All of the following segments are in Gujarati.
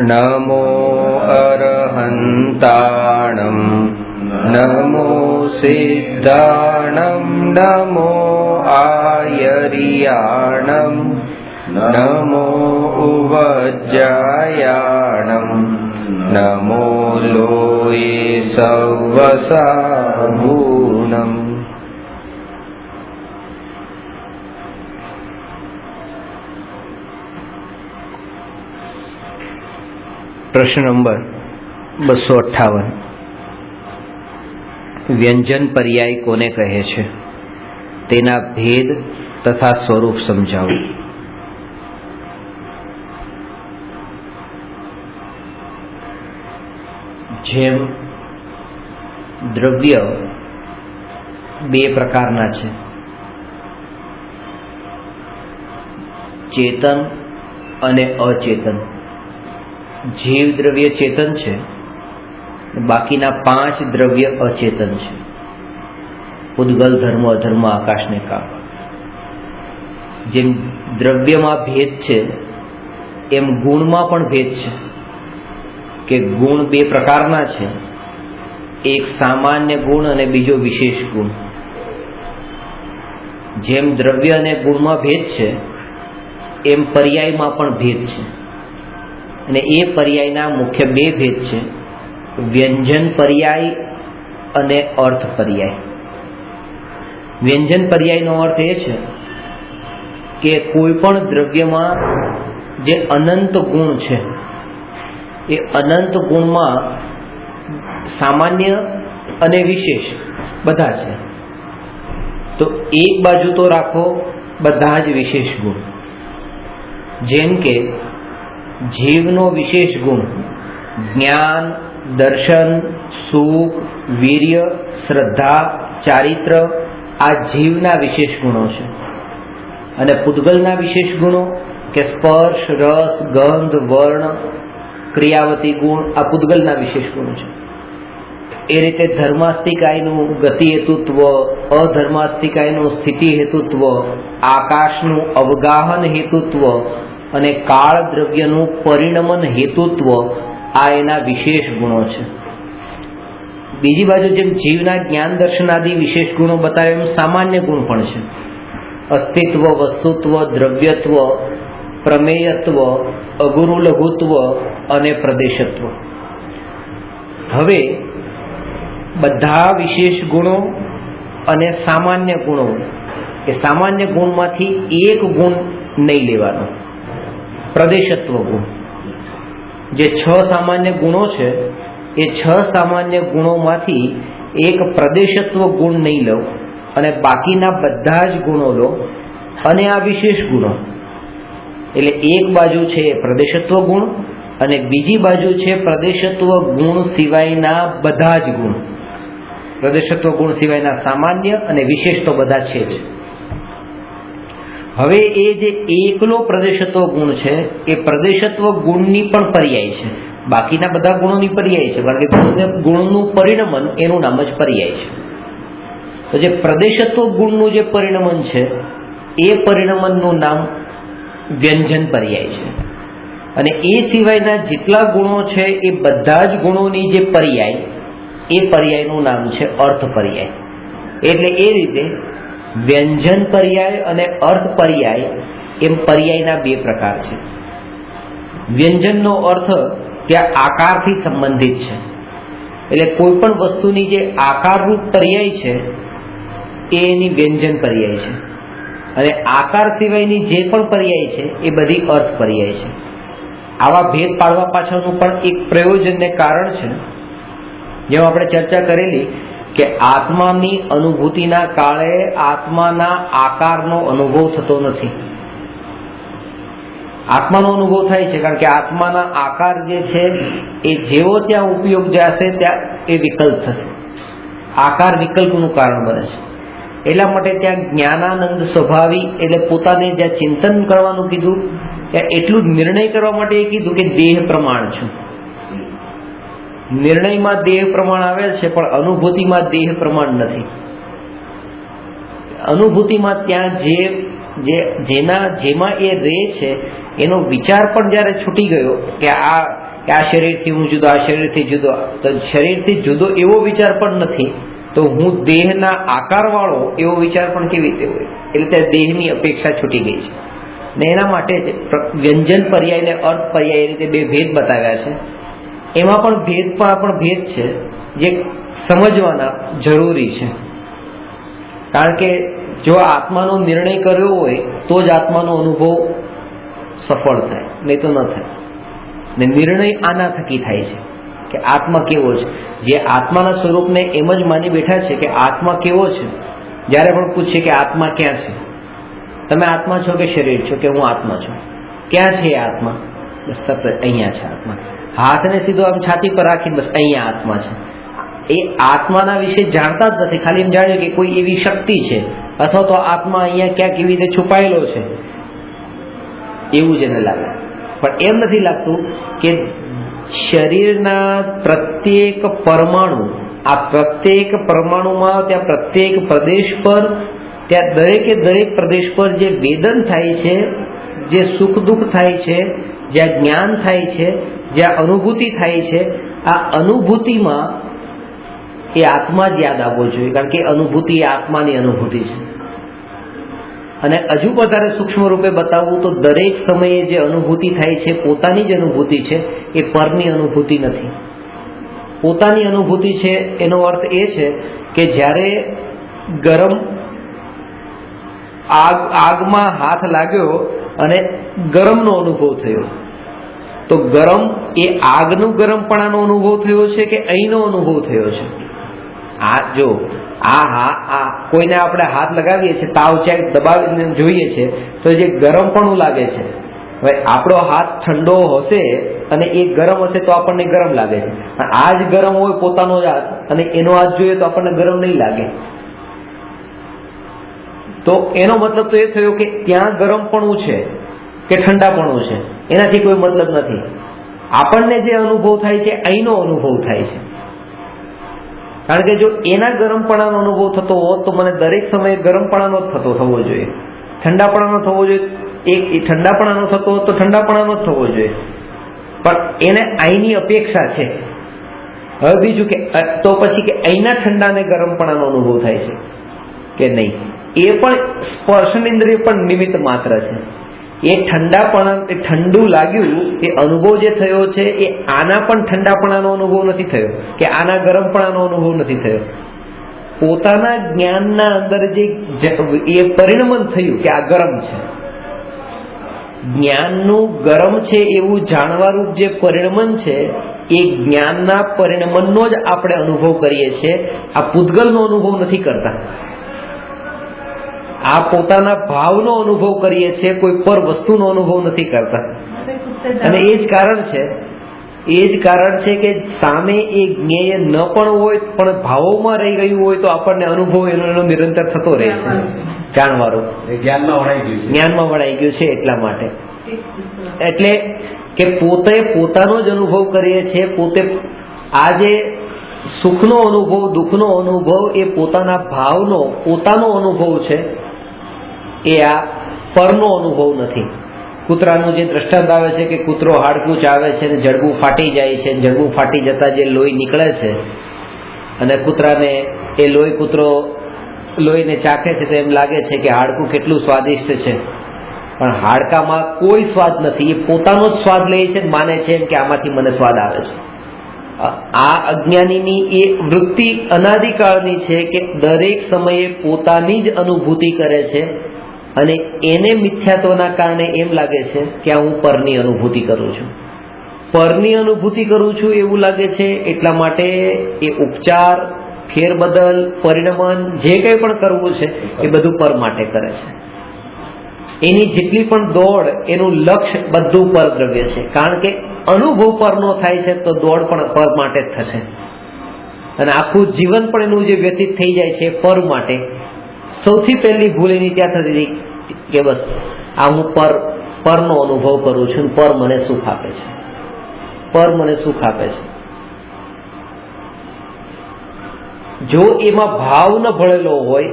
नमो अरहन्ताणं नमो सिद्धाणं नमो आयर्याणं नमो उवज्जायाणं नमो लोये सवसाभूनम्। प्रश्न नंबर 258 व्यंजन पर्याय कोने कहे छे तेना भेद तथा स्वरूप समझाવો। જેમ દ્રવ્ય બે પ્રકારના છે, ચેતન અને અચેતન। जीव द्रव्य चेतन है, बाकीना 5 द्रव्य अचेतन है। उद्गल धर्म अधर्म आकाश ने काल। जेम द्रव्य में भेद है एम गुण में पण भेद है कि गुण बे प्रकारना है, एक सामान्य गुण अने बीजो विशेष गुण। जेम द्रव्य अने गुण में भेद है एम पर्याय में पण भेद है। અને એ પર્યાયના મુખ્ય બે ભેદ છે, વ્યંજન પર્યાય અને અર્થ પર્યાય। વ્યંજન પર્યાયનો અર્થ એ છે કે કોઈ પણ દ્રવ્યમાં જે અનંત ગુણ છે એ અનંત ગુણમાં સામાન્ય અને વિશેષ બધા છે, તો એક બાજુ તો રાખો બધા જ વિશેષ ગુણ। જેમ કે जीवनो विशेष गुण ज्ञान, दर्शन, सुख, वीर्य, श्रद्धा, चारित्र आ जीवना विशेष गुणों छे। अने पुद्गलना विशेष गुणों के स्पर्श, रस, गंध, वर्ण, क्रियावती गुण आ पुद्गलना विशेष गुणों छे। ए रीते धर्मास्तिकायनु गति हेतुत्व, अधर्मास्तिकायनु स्थिति हेतुत्व, आकाशनु अवगाहन हेतुत्व અને કાળ દ્રવ્યનું પરિણમન હેતુત્વ આ એના વિશેષ ગુણો છે। બીજી બાજુ જેમ જીવના જ્ઞાન દર્શન આદિ વિશેષ ગુણો બતાવે એમ સામાન્ય ગુણ પણ છે, અસ્તિત્વ, વસ્તુત્વ, દ્રવ્યત્વ, પ્રમેયત્વ, અગુરુ લઘુત્વ અને પ્રદેશત્વ। હવે બધા વિશેષ ગુણો અને સામાન્ય ગુણો એ સામાન્ય ગુણમાંથી એક ગુણ નહીં લેવાનો, प्रदेशत्व गुण। जे 6 सामान्य गुणों है ए 6 सामान्य गुणों मांथी एक प्रदेशत्व गुण नहीं लो अने बाकीना बधा ज गुणों लो अने आ विशेष गुणों। एटले एक बाजू छे प्रदेशत्व गुण अने बीजी बाजू छे प्रदेशत्व गुण सिवायना बधा ज गुण। प्रदेशत्व गुण सिवायना सामान्य अने विशेष तो बधा छे ज। હવે એ જે એકલો પ્રદેશત્વ ગુણ છે એ પ્રદેશત્વ ગુણની પણ પર્યાય છે, બાકીના બધા ગુણોની પર્યાય છે, કારણ કે ગુણનું પરિણમન એનું નામ જ પર્યાય છે। તો જે પ્રદેશત્વ ગુણનું જે પરિણમન છે એ પરિણમનનું નામ વ્યંજન પર્યાય છે। અને એ સિવાયના જેટલા ગુણો છે એ બધા જ ગુણોની જે પર્યાય એ પર્યાયનું નામ છે અર્થ પર્યાય। એટલે એ રીતે व्यंजन पर्याय अने अर्थ पर्याय एम पर्यायना बे प्रकार छे। व्यंजननो अर्थ त्या आकारथी संबंधित छे, एटले कोईपण वस्तुनी जे आकाररूप पर्याय छे ए एनी व्यंजन पर्याय छे, अने आकार सिवायनी जे पण पर्याय छे ए बधी अर्थ पर्याय छे। आवा भेद पाडवा पाछळनुं पण एक प्रयोजन ने कारण छे। जेम आपणे चर्चा करेली कि आत्मानी अनुभूतिना काळे आत्माना आकारनो अनुभव थतो नथी। आत्मानो अनुभव थाय छे कारण के आत्माना आकार जे छे ए जेवो त्यां उपयोग जशे त्यां ए विकल्प थशे। आकार विकल्पनुं कारण बने छे। एटला माटे त्यां ज्ञानानंद स्वभावी एटले पोताने ज्यां चिंतन करवानुं कीधुं त्यां एटલું निर्णय करवा माटे ए कीधुं के देह प्रमाण छुं। निर्णय में देह प्रमाण आवे छे पण अनुभूति में देह प्रमाण नहीं। अनुभूति में त्यां जेमा ए रे छे एनो विचार पण ज्यारे छूटी गयो कि आ કે આ શરીરથી હું જુદો, આ શરીરથી જુદો. તો શરીરથી જુદો એવો વિચાર પણ નથી, તો હું દેહના આકારવાળો એવો વિચાર પણ કેવી રીતે હોય? એટલે દેહની અપેક્ષા છૂટી ગઈ છે. ને એના માટે વ્યંજન પર્યાય ને અર્થ પર્યાય એ રીતે બે ભેદ બતાવ્યા છે. એમાં પણ ભેદ છે જે સમજવાના જરૂરી છે. કારણ કે જો આત્માનો નિર્ણય કર્યો હોય તો જ આત્માનો અનુભવ સફળ થાય, નહીં તો ન થાય. ને નિર્ણય આના થકી થાય છે કે આત્મા કેવો છે. જે આત્માના સ્વરૂપને એમ જ માની બેઠા છે કે આત્મા કેવો છે, જ્યારે પણ પૂછીએ કે આત્મા ક્યાં છે, તમે આત્મા છો કે શરીર છો? કે હું આત્મા છું. ક્યાં છે એ આત્મા? બસ સતત અહીંયા છે આત્મા. હાથને સીધો આમ છાતી પર રાખી બસ અહીંયા આત્મા છે. એ આત્માના વિશે જાણતા જ નથી, ખાલી એમ જાણ્યું કે કોઈ એવી શક્તિ છે, અથવા તો આત્મા અહીંયા ક્યાંક એવી રીતે છુપાયેલો છે, એવું જ એને લાગે. પણ એમ નથી લાગતું કે શરીરના પ્રત્યેક પરમાણુ, આ પ્રત્યેક પરમાણુમાં, ત્યાં પ્રત્યેક પ્રદેશ પર, ત્યાં દરેકે દરેક પ્રદેશ પર જે વેદન થાય છે, જે સુખ દુઃખ થાય છે, જ્યાં જ્ઞાન થાય છે, જ્યાં અનુભૂતિ થાય છે, આ અનુભૂતિમાં એ આત્મા જ યાદ આવવો જોઈએ. કારણ કે અનુભૂતિ એ આત્માની અનુભૂતિ છે. અને હજુ વધારે સૂક્ષ્મ રૂપે બતાવવું તો દરેક સમયે જે અનુભૂતિ થાય છે પોતાની જ અનુભૂતિ છે, એ પરની અનુભૂતિ નથી. પોતાની અનુભૂતિ છે એનો અર્થ એ છે કે જ્યારે ગરમ આગમાં હાથ લાગ્યો અને ગરમનો અનુભવ થયો, તો ગરમ એ આગનું ગરમપણાનો અનુભવ થયો છે કે અહીંનો અનુભવ થયો છે? આ જો આ કોઈને આપણે હાથ લગાવીએ છીએ, તાવ ચેક દબાવીને જોઈએ છે, તો જે ગરમપણું લાગે છે. હવે આપણો હાથ ઠંડો હશે અને એ ગરમ હશે તો આપણને ગરમ લાગે છે. આ જ ગરમ હોય પોતાનો જ હાથ અને એનો હાથ જોઈએ તો આપણને ગરમ નહીં લાગે. તો એનો મતલબ તો એ થયો કે ત્યાં ગરમપણું છે કે ઠંડાપણું છે એનાથી કોઈ મતલબ નથી. આપણને જે અનુભવ થાય છે અહીંનો અનુભવ થાય છે. કારણ કે જો એના ગરમપણાનો અનુભવ થતો હોત તો મને દરેક સમયે ગરમપણાનો જ થવો જોઈએ, ઠંડાપણાનો થવો જોઈએ. એક ઠંડાપણાનો થતો હોત તો ઠંડાપણાનો જ થવો જોઈએ, પણ એને અહીંની અપેક્ષા છે. હવે બીજું કે તો પછી કે અહીંના ઠંડાને ગરમપણાનો અનુભવ થાય છે કે નહીં, એ પણ સ્પર્શેન્દ્રિય પણ નિમિત્ત માત્ર છે. એ ઠંડાપણા, એ ઠંડુ લાગ્યું, એ અનુભવ જે થયો છે એ આના પણ ઠંડાપણાનો અનુભવ નથી થયો કે આના ગરમપણાનો અનુભવ નથી થયો. પોતાના જ્ઞાનના અંદર જે એ પરિણમન થયું કે આ ગરમ છે, જ્ઞાનનું ગરમ છે એવું જાણવારૂપ જે પરિણમન છે, એ જ્ઞાનના પરિણમનનો જ આપણે અનુભવ કરીએ છીએ. આ પૂતગલનો અનુભવ નથી કરતા. આ પોતાના ભાવનો અનુભવ કરીએ છીએ, કોઈ પર વસ્તુનો અનુભવ નથી કરતા. અને એ જ કારણ છે કે સામે એ જ્ઞેય ન પણ હોય પણ ભાવોમાં રહી ગયું હોય તો આપણને અનુભવ એનો નિરંતર થતો રહે છે. જાણવાનું જ્ઞાનમાં વળાઈ ગયું છે એટલા માટે. એટલે કે પોતે પોતાનો જ અનુભવ કરીએ છીએ. પોતે આ જે સુખનો અનુભવ, દુઃખનો અનુભવ, એ પોતાના ભાવનો પોતાનો અનુભવ છે, એ આ પરનો અનુભવ નથી. કૂતરાનું જે દ્રષ્ટાંત આવે છે કે કૂતરો હાડકું ચાવે છે ને જડબું ફાટી જાય છે, જડબું ફાટી જતા જે લોહી નીકળે છે અને કૂતરાને એ કૂતરો લોહીને ચાખે છે તો એમ લાગે છે કે હાડકું કેટલું સ્વાદિષ્ટ છે, પણ હાડકામાં કોઈ સ્વાદ નથી. એ પોતાનો જ સ્વાદ લે છે, માને છે એમ કે આમાંથી મને સ્વાદ આવે છે. આ અજ્ઞાનીની એ વૃત્તિ અનાદિકાળની છે કે દરેક સમયે પોતાની જ અનુભૂતિ કરે છે અને એને મિથ્યાત્વના કારણે એમ લાગે છે કે હું પરની અનુભૂતિ કરું છું. પરની અનુભૂતિ કરું છું એવું લાગે છે, એટલા માટે એ ઉપચાર, ફેરબદલ, પરિણમન જે કંઈ પણ કરવું છે એ બધું પર માટે કરે છે. એની જેટલી પણ દોડ, એનું લક્ષ્ય બધું પર દ્રવ્ય છે. કારણ કે અનુભવ પરનો થાય છે તો દોડ પણ પર માટે જ થશે અને આખું જીવન પણ એનું જે વ્યતીત થઈ જાય છે પર માટે. સૌથી પહેલી ભૂલ એની ત્યાં થતી હતી કે બસ આ હું પરનો અનુભવ કરું છું, પર મને સુખ આપે છે, પર મને સુખ આપે છે. જો એમાં ભાવ ન ભળેલો હોય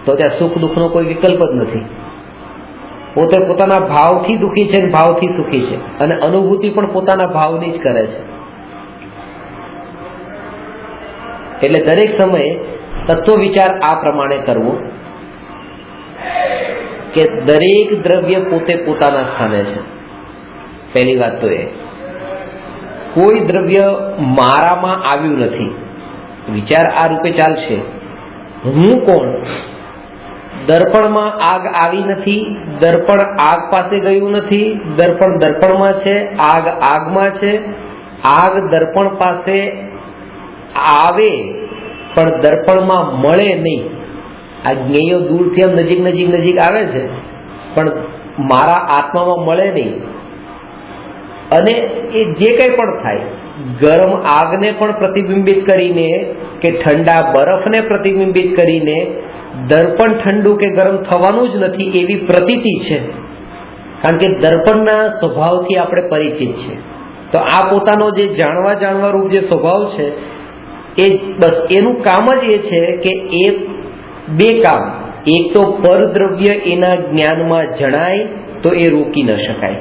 તો ત્યાં સુખ દુઃખનો કોઈ વિકલ્પ જ નથી. પોતે પોતાના ભાવથી દુઃખી છે અને ભાવથી સુખી છે, અને અનુભૂતિ પણ પોતાના ભાવની જ કરે છે. એટલે દરેક સમયે તત્વ વિચાર આ પ્રમાણે કરવો કે દરેક દ્રવ્ય પોતે પોતાના સ્થાને છે. પહેલી વાત તો એ, કોઈ દ્રવ્ય મારામાં આવ્યું નથી. વિચાર આ રૂપે ચાલશે, હું કોણ? દર્પણમાં આગ આવી નથી, દર્પણ આગ પાસે ગયું નથી, દર્પણ દર્પણમાં છે, આગ આગમાં છે. આગ દર્પણ પાસે આવે પણ દર્પણમાં મળે નહીં. આ જ્ઞેયો દૂરથી આમ નજીક નજીક નજીક આવે છે પણ મારા આત્મામાં મળે નહીં. અને એ જે કંઈ પણ થાય, ગરમ આગને પણ પ્રતિબિંબિત કરીને કે ઠંડા બરફને પ્રતિબિંબિત કરીને દર્પણ ઠંડુ કે ગરમ થવાનું જ નથી એવી પ્રતીતિ છે, કારણ કે દર્પણના સ્વભાવથી આપણે પરિચિત છે. તો આ પોતાનો જે જાણવા રૂપ જે સ્વભાવ છે એ બસ એનું કામ જ એ છે કે એ બે કામ, એક તો પરદ્રવ્ય એના જ્ઞાનમાં જણાય તો એ રોકી ન શકાય,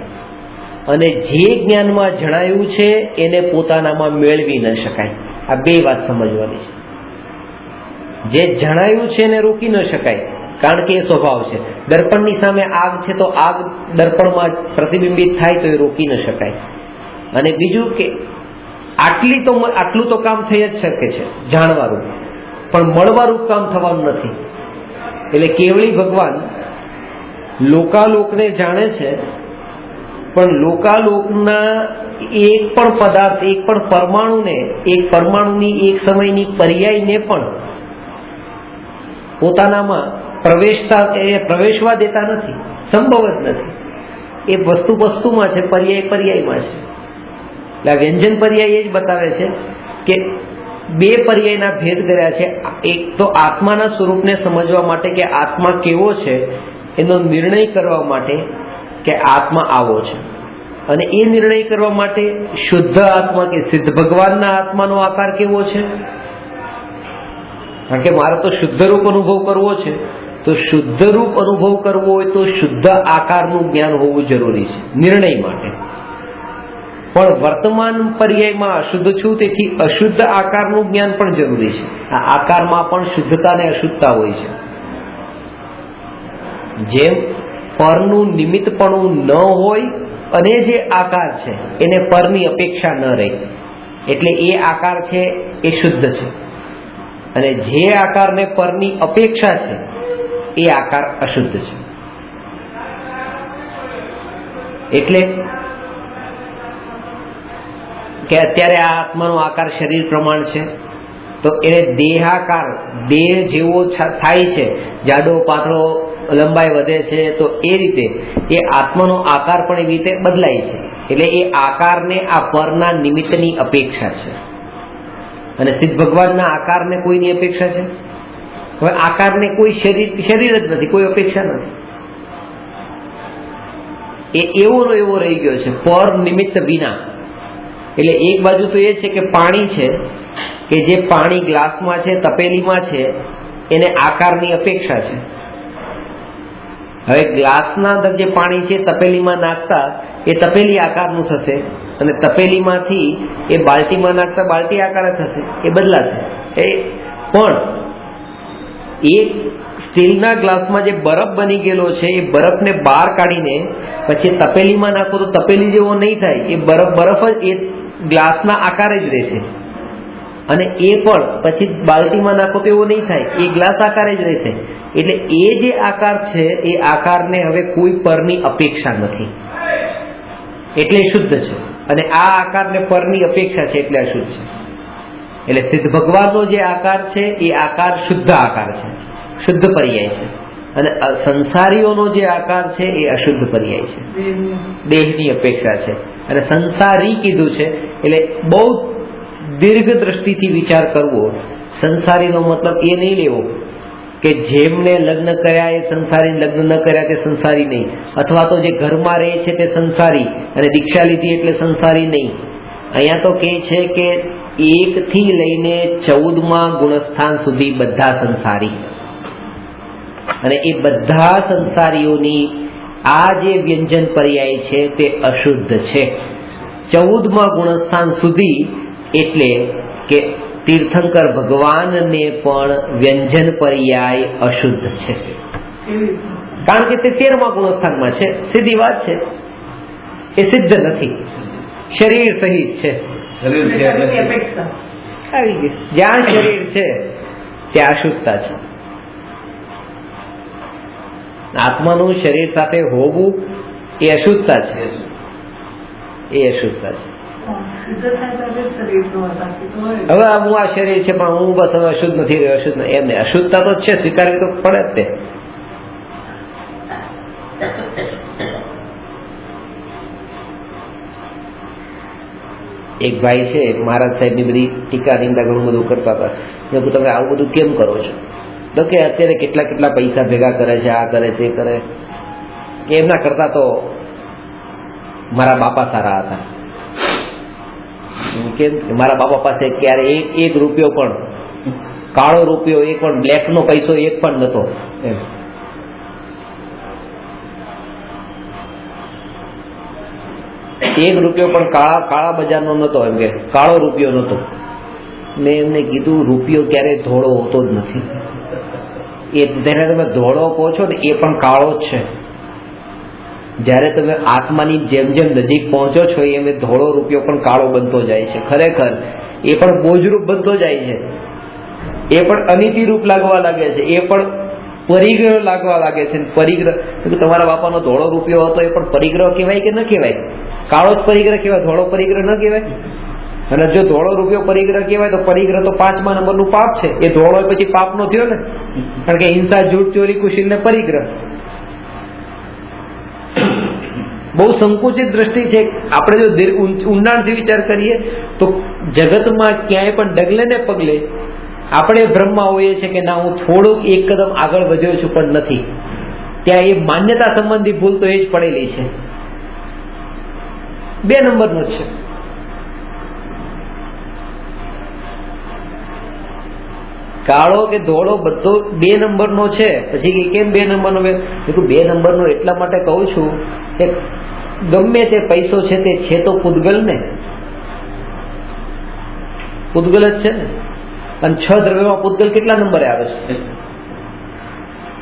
અને જે જ્ઞાનમાં જણાયું છે એને પોતાનામાં મેળવી ન શકાય. આ બે વાત સમજવાની છે. જે જણાયું છે એને રોકી ન શકાય, કારણ કે એ સ્વભાવ છે. દર્પણની સામે આગ છે તો આગ દર્પણમાં પ્રતિબિંબિત થાય તો એ રોકી ન શકાય. અને બીજું કે આટલું તો કામ થઈ જ શકે છે જાણવારૂપ, પણ મળવારૂપ કામ થવાનું નથી. એટલે કેવળી ભગવાન લોકાલોકને જાણે છે, પણ લોકાલોકના એક પણ પદાર્થ, એક પણ પરમાણુને, એક પરમાણુની એક સમયની પર્યાયને પણ પોતાનામાં પ્રવેશવા દેતા નથી. સંભવ જ નથી. એ વસ્તુ વસ્તુમાં છે, પર્યાય પર્યાયમાં છે. એટલે વ્યંજન પર્યાય એ જ બતાવે છે કે બે પર્યાયના ભેદ કર્યા છે. એક તો આત્માના સ્વરૂપને સમજવા માટે કે આત્મા કેવો છે એનો નિર્ણય કરવા માટે કે આત્મા આવો છે, અને એ નિર્ણય કરવા માટે શુદ્ધ આત્મા કે સિદ્ધ ભગવાનના આત્માનો આકાર કેવો છે. કારણ કે મારે તો શુદ્ધ રૂપ અનુભવ કરવો છે, તો શુદ્ધ રૂપ અનુભવ કરવો હોય તો શુદ્ધ આકારનું જ્ઞાન હોવું જરૂરી છે નિર્ણય માટે. પણ વર્તમાન પર્યાયમાં અશુદ્ધ છું, તેથી અશુદ્ધ આકારનું જ્ઞાન પણ જરૂરી છે. આ આકારમાં પણ શુદ્ધતા અને અશુદ્ધતા હોય છે. જેમ પરનું નિમિત્તપણું ન હોય અને જે આકાર છે એને પરની અપેક્ષા ન રહે, એટલે એ આકાર છે એ શુદ્ધ છે, અને જે આકારને પરની અપેક્ષા છે એ આકાર અશુદ્ધ છે. એટલે કે અત્યારે આ આત્માનો આકાર શરીર પ્રમાણ છે, તો એને દેહાકાર, દેહ જેવો થાય છે, જાડો પાતળો લંબાઈ વધે છે, તો એ રીતે એ આત્માનો આકાર પણ એવી રીતે બદલાય છે. એટલે એ આકારને આ પરના નિમિત્તની અપેક્ષા છે, અને સિદ્ધ ભગવાનના આકારને કોઈની અપેક્ષા છે? હવે આકારને કોઈ શરીર જ નથી, કોઈ અપેક્ષા નથી. એ એવો રહી ગયો છે પર નિમિત્ત વિના. એટલે એક બાજુ તો એ છે કે પાણી છે, કે જે પાણી ગ્લાસમાં છે, તપેલીમાં છે, એને આકારની અપેક્ષા છે. હવે ગ્લાસના અંદર જે પાણી છે તપેલીમાં નાખતા એ તપેલી આકારનું થશે, અને તપેલીમાંથી એ બાલટીમાં નાખતા બાલટી આકાર થશે, એ બદલાશે. પણ એક સ્ટીલના ગ્લાસમાં જે બરફ બની ગયેલો છે એ બરફને બહાર કાઢીને પછી તપેલીમાં નાખો તો તપેલી જેવો નહીં થાય, એ બરફ જ એ ગ્લાસના આકારે જ રહેશે. અને એ પણ પછી બાલટીમાં નાખો તો એવો નહીં થાય, એ ગ્લાસ આકારે જ રહેશે. એટલે એ જે આકાર છે એ આકારને હવે કોઈ પરની અપેક્ષા નથી, એટલે શુદ્ધ છે. અને આ આકારને પરની અપેક્ષા છે એટલે અશુદ્ધ છે. એટલે સિદ્ધ ભગવાનનો જે આકાર છે એ આકાર શુદ્ધ આકાર છે, શુદ્ધ પર્યાય છે. અને સંસારીઓનો જે આકાર છે એ અશુદ્ધ પર્યાય છે, દેહની અપેક્ષા છે. અને સંસારી કીધું છે એટલે બહુ દીર્ઘ દ્રષ્ટિથી વિચાર કરવો. સંસારીનો મતલબ એ નહીં લેવો કે જેમને લગ્ન કર્યા એ સંસારી, લગ્ન ન કર્યા તે સંસારી નહીં, અથવા તો જે ઘરમાં રહે છે તે સંસારી અને દીક્ષા લીધી એટલે સંસારી નહીં. અહીંયા તો કહે છે કે 1 થી લઈને 14માં ગુણસ્થાન સુધી બધા સંસારી, અને એ બધા સંસારીઓની આ જે વ્યંજન પર્યાય છે તે અશુદ્ધ છે. 14મા ગુણસ્થાન સુધી, એટલે કે તીર્થંકર ભગવાનને પણ વ્યંજન પર્યાય અશુદ્ધ છે, કારણ કે તે 13મા ગુણસ્થાનમાં છે. સીધી વાત છે, એ સિદ્ધ નથી, શરીર સહિત છે. આવી ગઈ, જ્યાં શરીર છે ત્યાં અશુદ્ધતા છે. આત્માનું શરીર સાથે હોવું એ અશુદ્ધતા છે, એ અશુદ્ધતા છે. હવે હું આ શરીર છે પણ હું બસ હવે અશુદ્ધ નથી રહ્યો, અશુદ્ધ એમને અશુદ્ધતા તો છે, સ્વીકારવી તો પડે જ. તે એક ભાઈ છે, મહારાજ સાહેબની બધી ટીકા નિંદા ઘણું બધું કરતા હતા. મેં કહ્યું તમે આવું બધું કેમ કરો છો? તો કે અત્યારે કેટલા કેટલા પૈસા ભેગા કરે છે, આ કરે તે કરે. એમના કરતા તો મારા બાપા સારા હતા. કેમ? મારા બાપા પાસે ક્યારે એક રૂપિયો પણ, કાળો રૂપિયો એક પણ, બ્લેક નો પૈસો એક પણ નતો. એમ એક રૂપિયો પણ કાળા બજારનો નતો, એમ કે કાળો રૂપિયો નતો. મેં એમને કીધું રૂપિયો ક્યારેય ધોળો હોતો જ નથી. એ જેને તમે ધોળો કહો છો ને એ પણ કાળો જ છે. જ્યારે તમે આત્માની જેમ જેમ નજીક પહોંચો છો એમ ધોળો રૂપિયો પણ કાળો બનતો જાય છે. ખરેખર એ પણ બોજરૂપ બનતો જાય છે, એ પણ અનિતિ રૂપ લાગવા લાગે છે, એ પણ પરિગ્રહ લાગવા લાગે છે. પરિગ્રહ તમારા બાપાનો ધોળો રૂપિયો હતો, એ પણ પરિગ્રહ કહેવાય કે ન કહેવાય? કાળો જ પરિગ્રહ કહેવાય, ધોળો પરિગ્રહ ન કહેવાય. અને જો ધોળો રૂપિયો પરિગ્રહ કહેવાય તો પરિગ્રહ તો 5મા નંબરનું પાપ છે. એ ધોળો પછી પાપ નો થયો ને, કારણ કે હિંસા, જૂઠ, ચોરી, કુશીલ ને પરિગ્રહ. બહુ સંકુચિત દ્રષ્ટિ છે. આપણે જો ઊંડાણથી વિચાર કરીએ તો જગતમાં ક્યાંય પણ ડગલે ને પગલે આપણે ભ્રમમાં હોઈએ છીએ કે ના, હું થોડુંક એક કદમ આગળ વધ્યો છું, પણ નથી. ત્યાં એ માન્યતા સંબંધી ભૂલ તો એ જ પડેલી છે. 2 નંબરનો છે. કાળો કે ધોળો બધો 2 નંબરનો છે. પછી કેમ 2 નંબરનો? 2 નંબરનો એટલા માટે કહું છું કે ગમે તે પૈસો છે તે છે તો પૂતગલ ને, પૂતગલ જ છે ને. અને 6 દ્રવ્યમાં પૂતગલ કેટલા નંબરે આવે છે?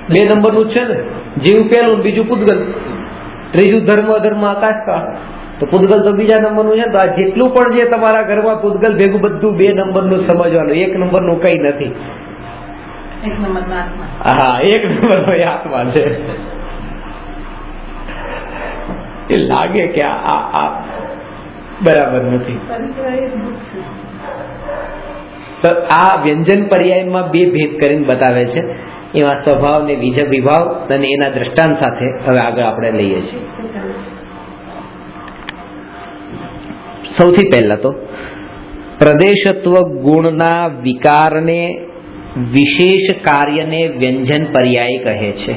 2 નંબરનું છે ને. જીવ પહેલું, બીજું પૂતગલ, ત્રીજું ધર્મ, અધર્મ, આકાશકાળ. તો પૂતગલ તો બીજા નંબરનું છે. તો આ જેટલું પણ જે તમારા ઘરમાં પૂતગલ ભેગું બધું 2 નંબરનું સમજવાનું, 1 નંબરનું કઈ નથી. હા, 1 નંબરનો એ આત્મા છે. એ લાગે કે આ બરાબર નથી. તો આ વ્યંજન પર્યાયમાં 2 ભેદ કરીને બતાવે છે. એમાં સ્વભાવ ને વિભાવ અને એના દ્રષ્ટાંત સાથે હવે આગળ આપણે લઈએ છીએ. સૌથી પહેલા તો પ્રદેશત્વ ગુણના વિકારને, વિશેષ કાર્યને વ્યંજન પર્યાય કહે છે.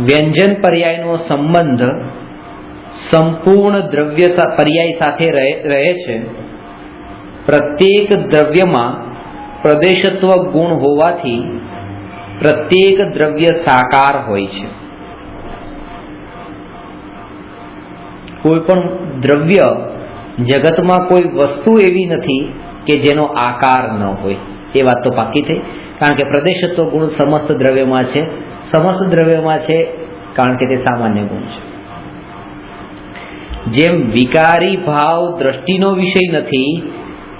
વ્યંજન પર્યાયનો સંબંધ સંપૂર્ણ દ્રવ્ય પર્યાય સાથે રહે છે. પ્રત્યેક દ્રવ્યમાં પ્રદેશત્વ ગુણ હોવાથી પ્રત્યેક દ્રવ્ય સાકાર હોય છે. કોઈ પણ દ્રવ્ય, જગતમાં કોઈ વસ્તુ એવી નથી કે જેનો આકાર ન હોય. એ વાત તો પાકી થઈ, કારણ કે પ્રદેશત્વ ગુણ સમસ્ત દ્રવ્યમાં છે. સમસ્ત દ્રવ્યમાં છે કારણ કે તે સામાન્ય ગુણ છે. જેમ વિકારી ભાવ દ્રષ્ટિનો વિષય નથી,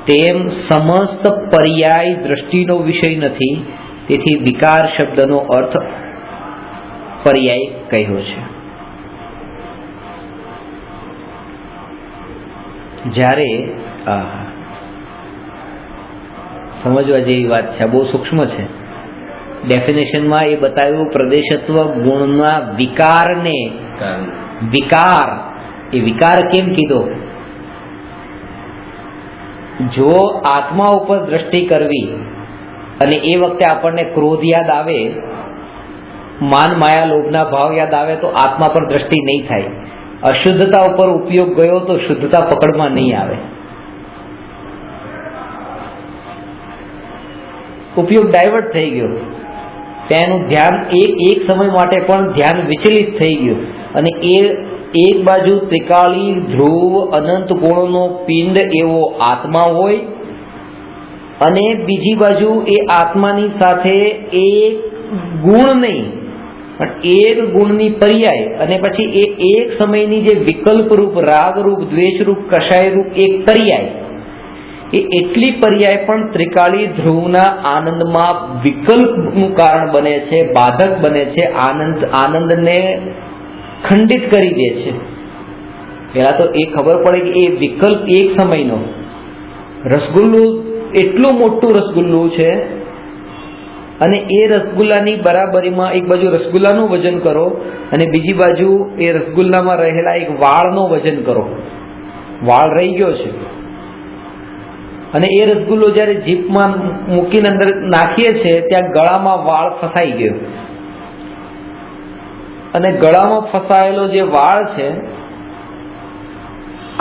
તેમ સમસ્ત પર્યાય દ્રષ્ટિનો વિષય નથી. તેથી વિકાર શબ્દનો અર્થ પર્યાય કહ્યો છે. જ્યારે સમજવા જેવી વાત છે, બહુ સૂક્ષ્મ છે. ડેફિનેશનમાં એ બતાવ્યું પ્રદેશત્વ ગુણના વિકારને. વિકાર, એ વિકાર કેમ કીધો? જો આત્મા ઉપર દ્રષ્ટિ કરવી અને એ વખતે આપણને ક્રોધ યાદ આવે, માન માયા લોભના ભાવ યાદ આવે, તો આત્મા પર દ્રષ્ટિ નહીં થાય. અશુદ્ધતા ઉપર ઉપયોગ ગયો તો શુદ્ધતા પકડમાં નહીં આવે. ઉપયોગ ડાયવર્ટ થઈ ગયો. ત્યાં એનું ધ્યાન એક સમય માટે પણ ધ્યાન વિચલિત થઈ ગયું અને એ એક બાજુ ત્રિકાળી ધ્રુવ અનંત ગુણોનો પિંડ એવો આત્મા હોય અને બીજી બાજુ એ આત્માની સાથે એક ગુણ નહીં પણ એક ગુણની પર્યાય અને પછી એ એક સમયની જે વિકલ્પ રૂપ રાગ રૂપ દ્વેષ રૂપ કષાય રૂપ એક પર્યાય, એ એટલી પર્યાય પણ ત્રિકાળી ધ્રુવના આનંદમાં વિકલ્પનું કારણ બને છે, બાધક બને છે, આનંદને ખંડિત કરી દે છે. પહેલા તો એ ખબર પડે કે એ વિકલ્પ એક સમયનો રસગુલ્લું એટલું મોટું રસગુલ્લું છે અને એ રસગુલ્લાની બરાબરીમાં એક બાજુ રસગુલ્લાનું વજન કરો અને બીજી બાજુ એ રસગુલ્લામાં રહેલા એક વાળનો વજન કરો. વાળ રહી ગયો છે અને એ રસગુલ્લો જ્યારે જીભમાં મૂકીને અંદર નાખીએ છીએ ત્યાં ગળામાં વાળ ફસાઈ ગયો અને ગળામાં ફસાયેલો જે વાળ છે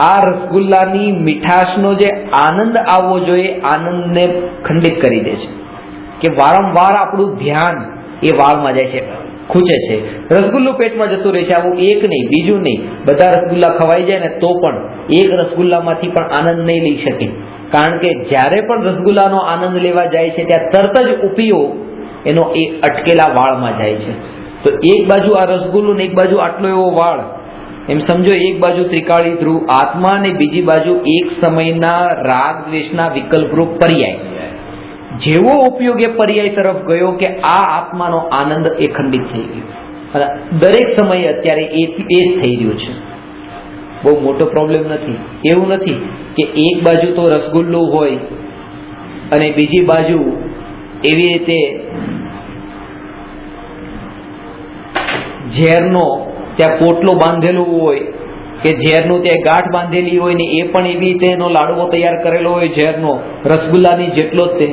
આ રસગુલ્લાની મીઠાશનો જે આનંદ આવવો જોઈએ આનંદને ખંડિત કરી દે છે કે વારંવાર આપણું ધ્યાન એ વાળમાં જાય છે, ખૂંચે છે. રસગુલ્લું પેટમાં જતું રહે છે. આવું એક નહીં બીજું નહીં, બધા રસગુલ્લા ખવાઈ જાય ને તો પણ એક રસગુલ્લામાંથી પણ આનંદ નહીં લઈ શકે, કારણ કે જ્યારે પણ રસગુલ્લાનો આનંદ લેવા જાય છે ત્યાં તરત જ ઉપયોગ એનો એ અટકેલા વાળમાં જાય છે. તો એક બાજુ આ રસગુલ્લું ને એક બાજુ આટલો એવો વાળ, એમ સમજો એક બાજુ ત્રિકાળી ધ્રુવ આત્મા ને બીજી બાજુ એક સમયના રાગ દ્વેષના વિકલ્પરૂપ પર્યાય. જેવો ઉપયોગ એ પર્યાય તરફ ગયો કે આ આત્માનો આનંદ એ ખંડિત થઈ ગયો અને દરેક સમયે અત્યારે એ જ થઈ રહ્યું છે. બહુ મોટો પ્રોબ્લેમ નથી. એવું નથી કે એક બાજુ તો રસગુલ્લું હોય અને બીજી બાજુ એવી રીતે ઝેરનો ત્યાં પોટલો બાંધેલો હોય કે ઝેરનું ત્યાં ગાંઠ બાંધેલી હોય ને એ પણ એવી રીતે એનો લાડવો તૈયાર કરેલો હોય ઝેરનો રસગુલ્લાની જેટલો જ તે.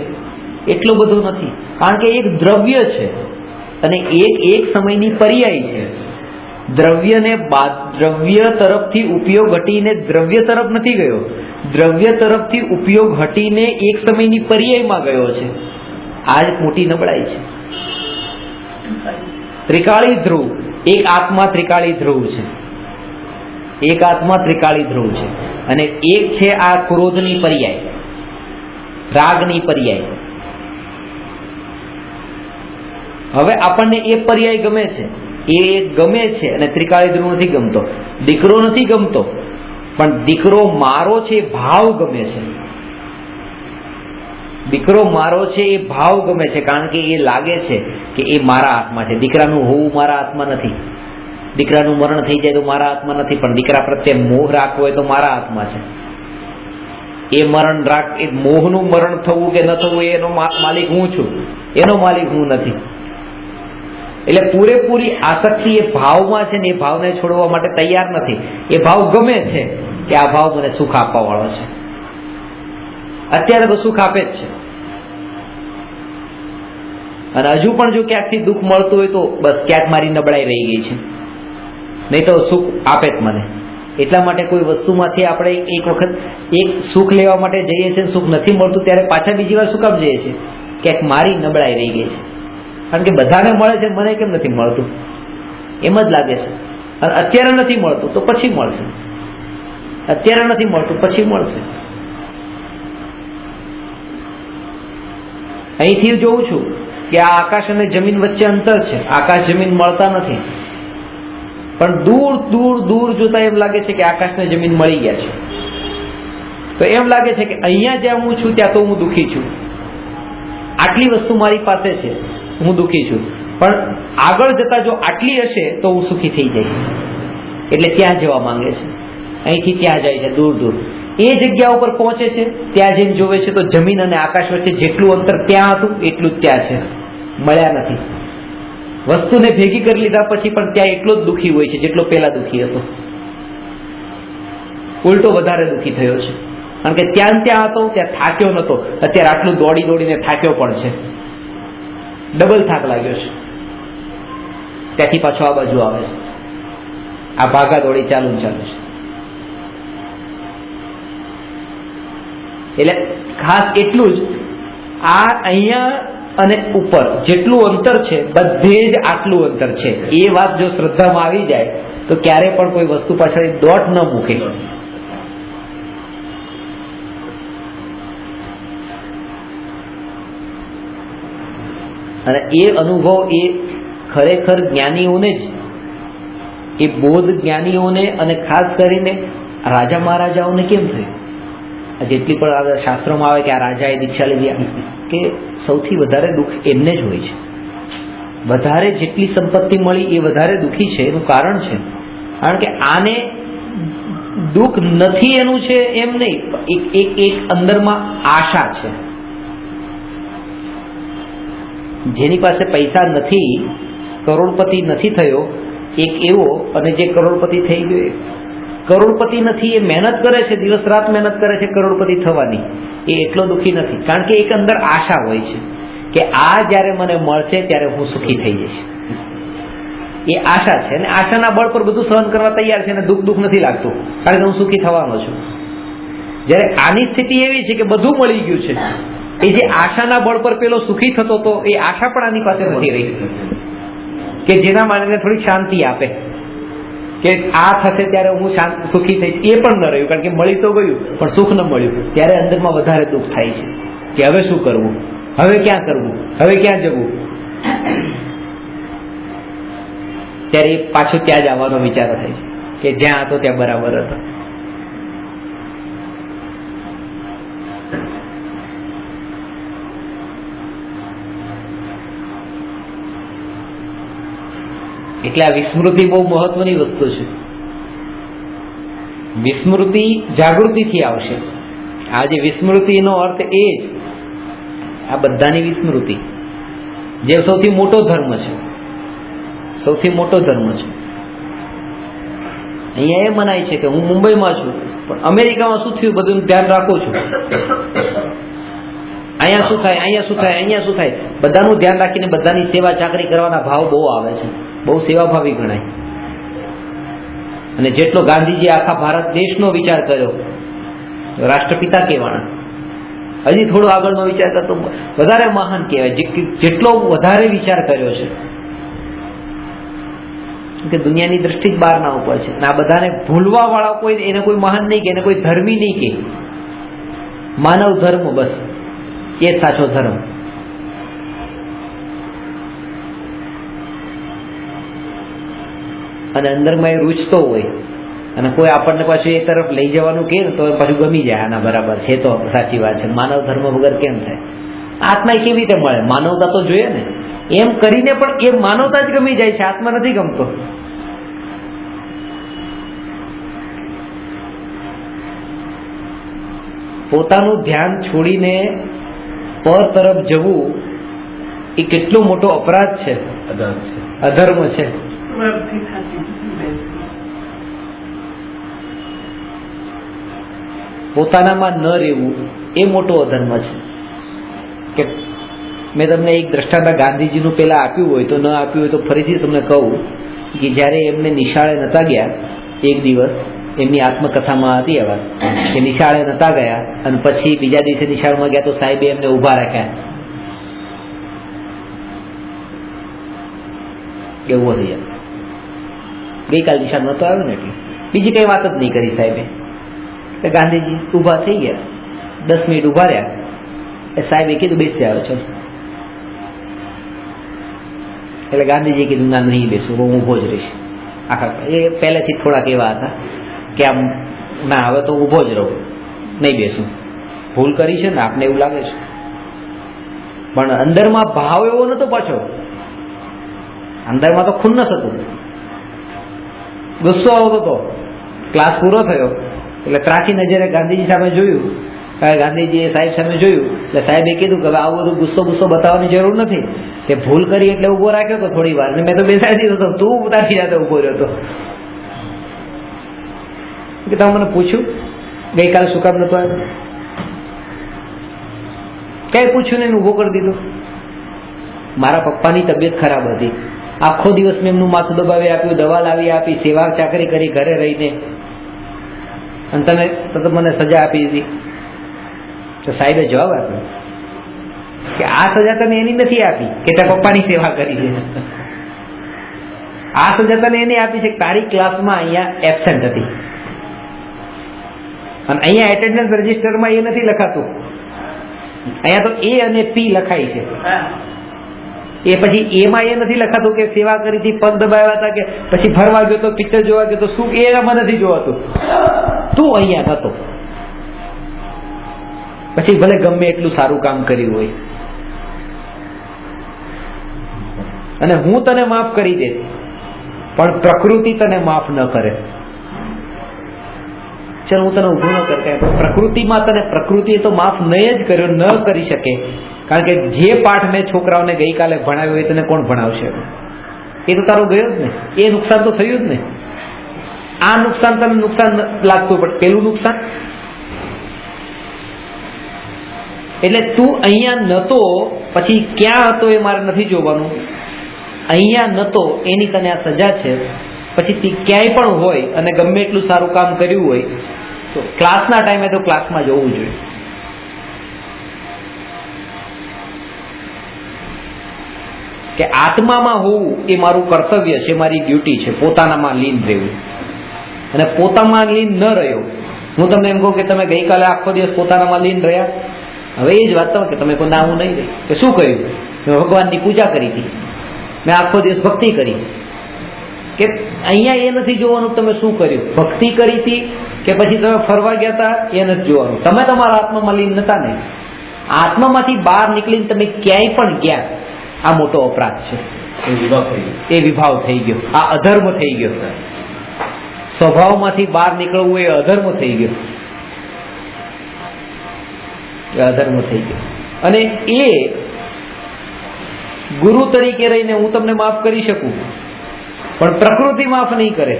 એટલું બધું નથી, કારણ કે એક દ્રવ્ય છે અને એક સમયની પર્યાય છે. દ્રવ્ય તરફથી ઉપયોગ હટીને દ્રવ્ય તરફ નથી ગયો, દ્રવ્ય તરફથી ઉપયોગ હટીને એક સમયની પર્યાયમાં ગયો છે. આ જ મોટી નબળાઈ છે. ત્રિકાળી ધ્રુવ, એક આત્મા ત્રિકાળી ધ્રુવ છે, એક આત્મા ત્રિકાળી ધ્રુવ છે અને એક છે આ ક્રોધની પર્યાય, રાગની પર્યાય. હવે આપણને એ પર્યાય ગમે છે, એ ગમે છે અને ત્રિકાળી ધ્રુવ નથી ગમતો. દીકરો નથી ગમતો પણ દીકરો મારો છે એ ભાવ ગમે છે. દીકરો મારો છે એ ભાવ ગમે છે, કારણ કે એ લાગે છે કે એ મારા હાથમાં છે. દીકરાનું હોવું મારા હાથમાં નથી, દીકરાનું મરણ થઈ જાય તો મારા હાથમાં નથી, પણ દીકરા પ્રત્યે મોહ રાખવો હોય તો મારા હાથમાં છે. એ મરણ એ મોહનું મરણ થવું કે ન થવું એનો માલિક હું છું, એનો માલિક હું નથી. એટલે પૂરેપૂરી આસક્તિ એ ભાવમાં છે ને એ ભાવને છોડવા માટે તૈયાર નથી. એ ભાવ ગમે છે કે આ ભાવ મને સુખ આપવા વાળો છે. અત્યારે તો સુખ આપે જ છે અને હજુ પણ જો ક્યાંકથી દુઃખ મળતું હોય તો બસ ક્યાંક મારી નબળાઈ રહી ગઈ છે, નહીં તો સુખ આપે જ મને. એટલા માટે કોઈ વસ્તુમાંથી આપણે એક વખત એક સુખ લેવા માટે જઈએ છીએ, સુખ નથી મળતું ત્યારે પાછા બીજી વાર શું કામ જઈએ છીએ? ક્યાંક મારી નબળાઈ રહી ગઈ છે. કારણ કે બધાને મળે છે, મને કેમ નથી મળતું એમ જ લાગે છે. અને અત્યારે નથી મળતું તો પછી મળશે, અત્યારે નથી મળતું પછી મળશે. અહીંથી જોઉં છું કે આ આકાશ અને જમીન વચ્ચે અંતર છે. આકાશ જમીન મળતા નથી, પણ દૂર દૂર દૂર જોતા એમ લાગે છે કે આકાશ ને જમીન મળી ગયા છે. તો એમ લાગે છે કે અહીંયા જ્યાં હું છું ત્યાં તો હું દુઃખી છું, આટલી વસ્તુ મારી પાસે છે, હું દુઃખી છું, પણ આગળ જતા જો આટલી હશે તો હું સુખી થઈ જઈશ. એટલે ત્યાં જવા માંગે છે, અહીંથી ત્યાં જાય છે દૂર દૂર. એ જગ્યા ઉપર પહોંચે છે, ત્યાં જઈને જોવે છે તો જમીન અને આકાશ વચ્ચે જેટલું અંતર ત્યાં હતું એટલું જ ત્યાં છે, મળ્યા નથી. વસ્તુને ભેગી કરી લીધા પછી પણ ત્યાં એટલો જ દુઃખી હોય છે જેટલો પહેલા દુઃખી હતો. ઉલટો વધારે દુઃખી થયો છે, કારણ કે ત્યાં હતો ત્યાં થાક્યો નતો, અત્યારે આટલું દોડી દોડીને થાક્યો પણ છે, ડબલ થાક લાગ્યો છે. ત્યાંથી પાછો આ બાજુ આવે છે, આ ભાગા દોડી ચાલુ છે. એટલે ખાસ એટલું જ આ અહીંયા અને ઉપર જેટલું અંતર છે બધે જ આટલું અંતર છે, એ વાત જો શ્રદ્ધામાં આવી જાય તો ક્યારે પણ કોઈ વસ્તુ પાછળ દોટ ન મૂકે. અને એ અનુભવ એ ખરેખર જ્ઞાનીઓને જ, એ બોધ જ્ઞાનીઓને અને ખાસ કરીને રાજા મહારાજાઓને કેમ થયું? જેટલી પણ શાસ્ત્રોમાં આવે કે આ રાજાએ દીક્ષા લીધી, કે સૌથી વધારે દુઃખ એમને જ હોય છે. વધારે જેટલી સંપત્તિ મળી એ વધારે દુઃખી છે. એનું કારણ છે કારણ કે આને દુઃખ નથી એનું છે એમ નહીં, એક અંદરમાં આશા છે. જેની પાસે પૈસા નથી, કરોડપતિ નથી થયો એક એવો, અને જે કરોડપતિ થઈ ગયો, કરોડપતિ નથી એ મહેનત કરે છે, દિવસ રાત મહેનત કરે છે કરોડપતિ થવાની, એ એટલો દુઃખી નથી. કારણ કે એક અંદર આશા હોય છે કે આ જ્યારે મને મળશે ત્યારે હું સુખી થઈ જઈશ. એ આશા છે, અને આશાના બળ પર બધું સહન કરવા તૈયાર છે, અને દુઃખ નથી લાગતું કારણ કે હું સુખી થવાનો છું. જ્યારે આની સ્થિતિ એવી છે કે બધું મળી ગયું છે, એ જે આશાના બળ પર પેલો સુખી થતો હતો, એ આશા પણ આની પાસે નથી રહી કે જેના માનીને થોડી શાંતિ આપે કે આ થશે ત્યારે હું સુખી થઈશ. એ પણ ન રહ્યું, કારણ કે મળી તો ગયું પણ સુખ ન મળ્યું. ત્યારે અંદરમાં વધારે દુઃખ થાય છે કે હવે શું કરવું, હવે ક્યાં કરવું, હવે ક્યાં જવું. ત્યારે એ પાછો ત્યાં જ આવવાનો વિચાર થાય છે કે જ્યાં હતો ત્યાં બરાબર હતો. એટલે આ વિસ્મૃતિ બહુ મહત્વની વસ્તુ છે. વિસ્મૃતિ જાગૃતિથી આવશે. આ જે વિસ્મૃતિનો અર્થ એ જ આ બધાની વિસ્મૃતિ, જે સૌથી મોટો ધર્મ છે, સૌથી મોટો ધર્મ છે. અહીંયા એ મનાય છે કે હું મુંબઈમાં છું પણ અમેરિકામાં શું થયું બધું ધ્યાન રાખું છું. અહીંયા શું થાય, અહીંયા શું થાય, અહીંયા શું થાય, બધાનું ધ્યાન રાખીને બધાની સેવા ચાકરી કરવાના ભાવ બહુ આવે છે, બહુ સેવાભાવી ગણાય. અને જેટલો ગાંધીજી આખા ભારત દેશનો વિચાર કર્યો, રાષ્ટ્રપિતા કહેવાના, હજી થોડો આગળનો વિચાર કરતો વધારે મહાન કહેવાય. જેટલો વધારે વિચાર કર્યો છે કે દુનિયાની દ્રષ્ટિ જ બહારના ઉપર છે. આ બધાને ભૂલવા વાળા કોઈ, એને કોઈ મહાન નહીં કે, એને કોઈ ધર્મી નહીં કે, માનવ ધર્મ, બસ એ સાચો ધર્મ. અને અંદરમાં એ રૂચતો હોય, અને કોઈ આપણને પાછું એ તરફ લઈ જવાનું કે ને તો પાછું ગમી જાય, આના બરાબર છે, તો સાચી વાત છે. માનવ ધર્મ વગર કેમ થાય? આત્મા કેવી રીતે મળે? માનવતા તો જોઈએ ને. એમ કરીને પણ એ માનવતા જ ગમી જાય છે, આત્મા નથી ગમતો. પોતાનું ધ્યાન છોડીને પર તરફ જવું એ કેટલો મોટો અપરાધ છે, અધર્મ છે. પોતાનામાં ન રહેવું એ મોટો અધર્મ છે. કે મેં તમને એક દ્રષ્ટાંત ગાંધીજીનું પેલા આપ્યું હોય તો, ન આપ્યું હોય તો ફરીથી તમને કહું કે જ્યારે એમને નિશાળે નતા ગયા, એક દિવસ એમની આત્મકથામાં હતી આ વાત કે નિશાળે નતા ગયા અને પછી બીજા દિવસે નિશાળમાં ગયા તો સાહેબે એમને ઉભા રાખ્યા. કેવું થઈ જાય, ગઈકાલ નિશાળ નતો આવ્યો ને એટલે બીજી કઈ વાત જ નહીં કરી સાહેબે. ગાંધીજી ઉભા થઈ ગયા, 10 મિનિટ ઉભા રહ્યા, એ સાહેબે કીધું બેસી આવ્યો છો. એટલે ગાંધીજી કીધું ના નહીં બેસું, હું ઊભો જ રહીશ. આખા એ પહેલેથી થોડાક એવા હતા કે આમ ના હવે તો ઊભો જ રહું, નહીં બેસું. ભૂલ કરી છે ને આપને એવું લાગે છે, પણ અંદરમાં ભાવ એવો નતો પાછો. અંદરમાં તો ખુન્નસ હતું, ગુસ્સો આવતો હતો. ક્લાસ પૂરો થયો એટલે ત્રાખી નજરે ગાંધીજી સામે જોયું, ગાંધીજીએ સાહેબ સામે જોયું એટલે સાહેબે કીધું કે હવે આવું બધું ગુસ્સો બતાવવાની જરૂર નથી. તે ભૂલ કરી એટલે ઉભો રાખ્યો હતો થોડી વાર, મેં તો બેસાડી દીધો હતો, તું તારી જાતે ઉભો રહ્યો હતો. કે તમે મને પૂછ્યું ગઈકાલે શું કામ નતો આવ્યો? કઈ પૂછ્યું ને ઉભો કરી દીધો. મારા પપ્પાની તબિયત ખરાબ હતી, આખો દિવસ મેં એમનું માથું દબાવી આપ્યું, દવા લાવી આપી, સેવા ચાકરી કરી ઘરે રહીને, અને તમે મને સજા આપી દીધી. તો સાહેબે જવાબ આપ્યો કે આ સજા તને એની નથી આપી કે તારા પપ્પાની સેવા કરી છે, આ સજા તને એને આપી છે કે તારી ક્લાસમાં અહીંયા એબસેન્ટ હતી, અને અહીંયા એટેન્ડન્સ રજીસ્ટરમાં એ નથી લખાતું, અહીંયા તો એ અને પી લખાય છે. એ પછી એમાં એ નથી લખાતું કે સેવા કરી હતી, પગ દબાવ્યા હતા, કે પછી ફરવા ગયો તો, પિક્ચર જોવા ગયો તો, શું એમાં નથી જોવાતું. તું અહીંયા નતો, પછી ભલે ગમે એટલું સારું કામ કર્યું હોય, અને હું તને માફ કરી દે, પણ પ્રકૃતિ તને માફ ન કરે. ચાલ હું તને ઊભું ન કરતા, પ્રકૃતિમાં તને પ્રકૃતિએ તો માફ નહીં જ કર્યો, ન કરી શકે. કારણ કે જે પાઠ મેં છોકરાઓને ગઈકાલે ભણાવ્યો એ તને કોણ ભણાવશે? એ તો તારું ગયો જ ને, એ નુકસાન તો થયું જ ને. આ નુકસાન તને નુકસાન લાગતું, પણ પેલું નુકસાન. એટલે તું અહીંયા નતો, પછી ક્યાં હતો એ મારે નથી જોવાનું. અહીંયા નતો એની તને આ સજા છે. પછી ક્યાંય પણ હોય અને ગમે એટલું સારું કામ કર્યું હોય તો ક્લાસના ટાઈમે તો ક્લાસમાં જવું જોઈએ. કે આત્મામાં હોવું એ મારું કર્તવ્ય છે, મારી ડ્યુટી છે, પોતાનામાં લીન રહેવું. અને પોતામાં લીન ન રહ્યો, હું તમને એમ કહું કે તમે ગઈકાલે આખો દિવસ પોતાનામાં લીન રહ્યા, હવે એ જ વાત તમે કે તમે કોઈ ના હું નહીં રહી, કે શું કર્યું? મેં ભગવાનની પૂજા કરી હતી, મેં આખો દિવસ ભક્તિ કરી. કે અહીંયા એ નથી જોવાનું તમે શું કર્યું, ભક્તિ કરી હતી કે પછી તમે ફરવા ગયા હતા એ નથી જોવાનું. તમે તમારા આત્મામાં લીન નતા ને, આત્મામાંથી બહાર નીકળીને તમે ક્યાંય પણ ગયા, આ મોટો અપરાધ છે. એ વિભાવ થઈ ગયો, આ અધર્મ થઈ ગયો. સ્વભાવમાંથી બહાર નીકળવું એ અધર્મ થઈ ગયો, એ અધર્મ થઈ ગયો. અને એ ગુરુ તરીકે રહીને હું તમને માફ કરી શકું, પણ પ્રકૃતિ માફ નહીં કરે.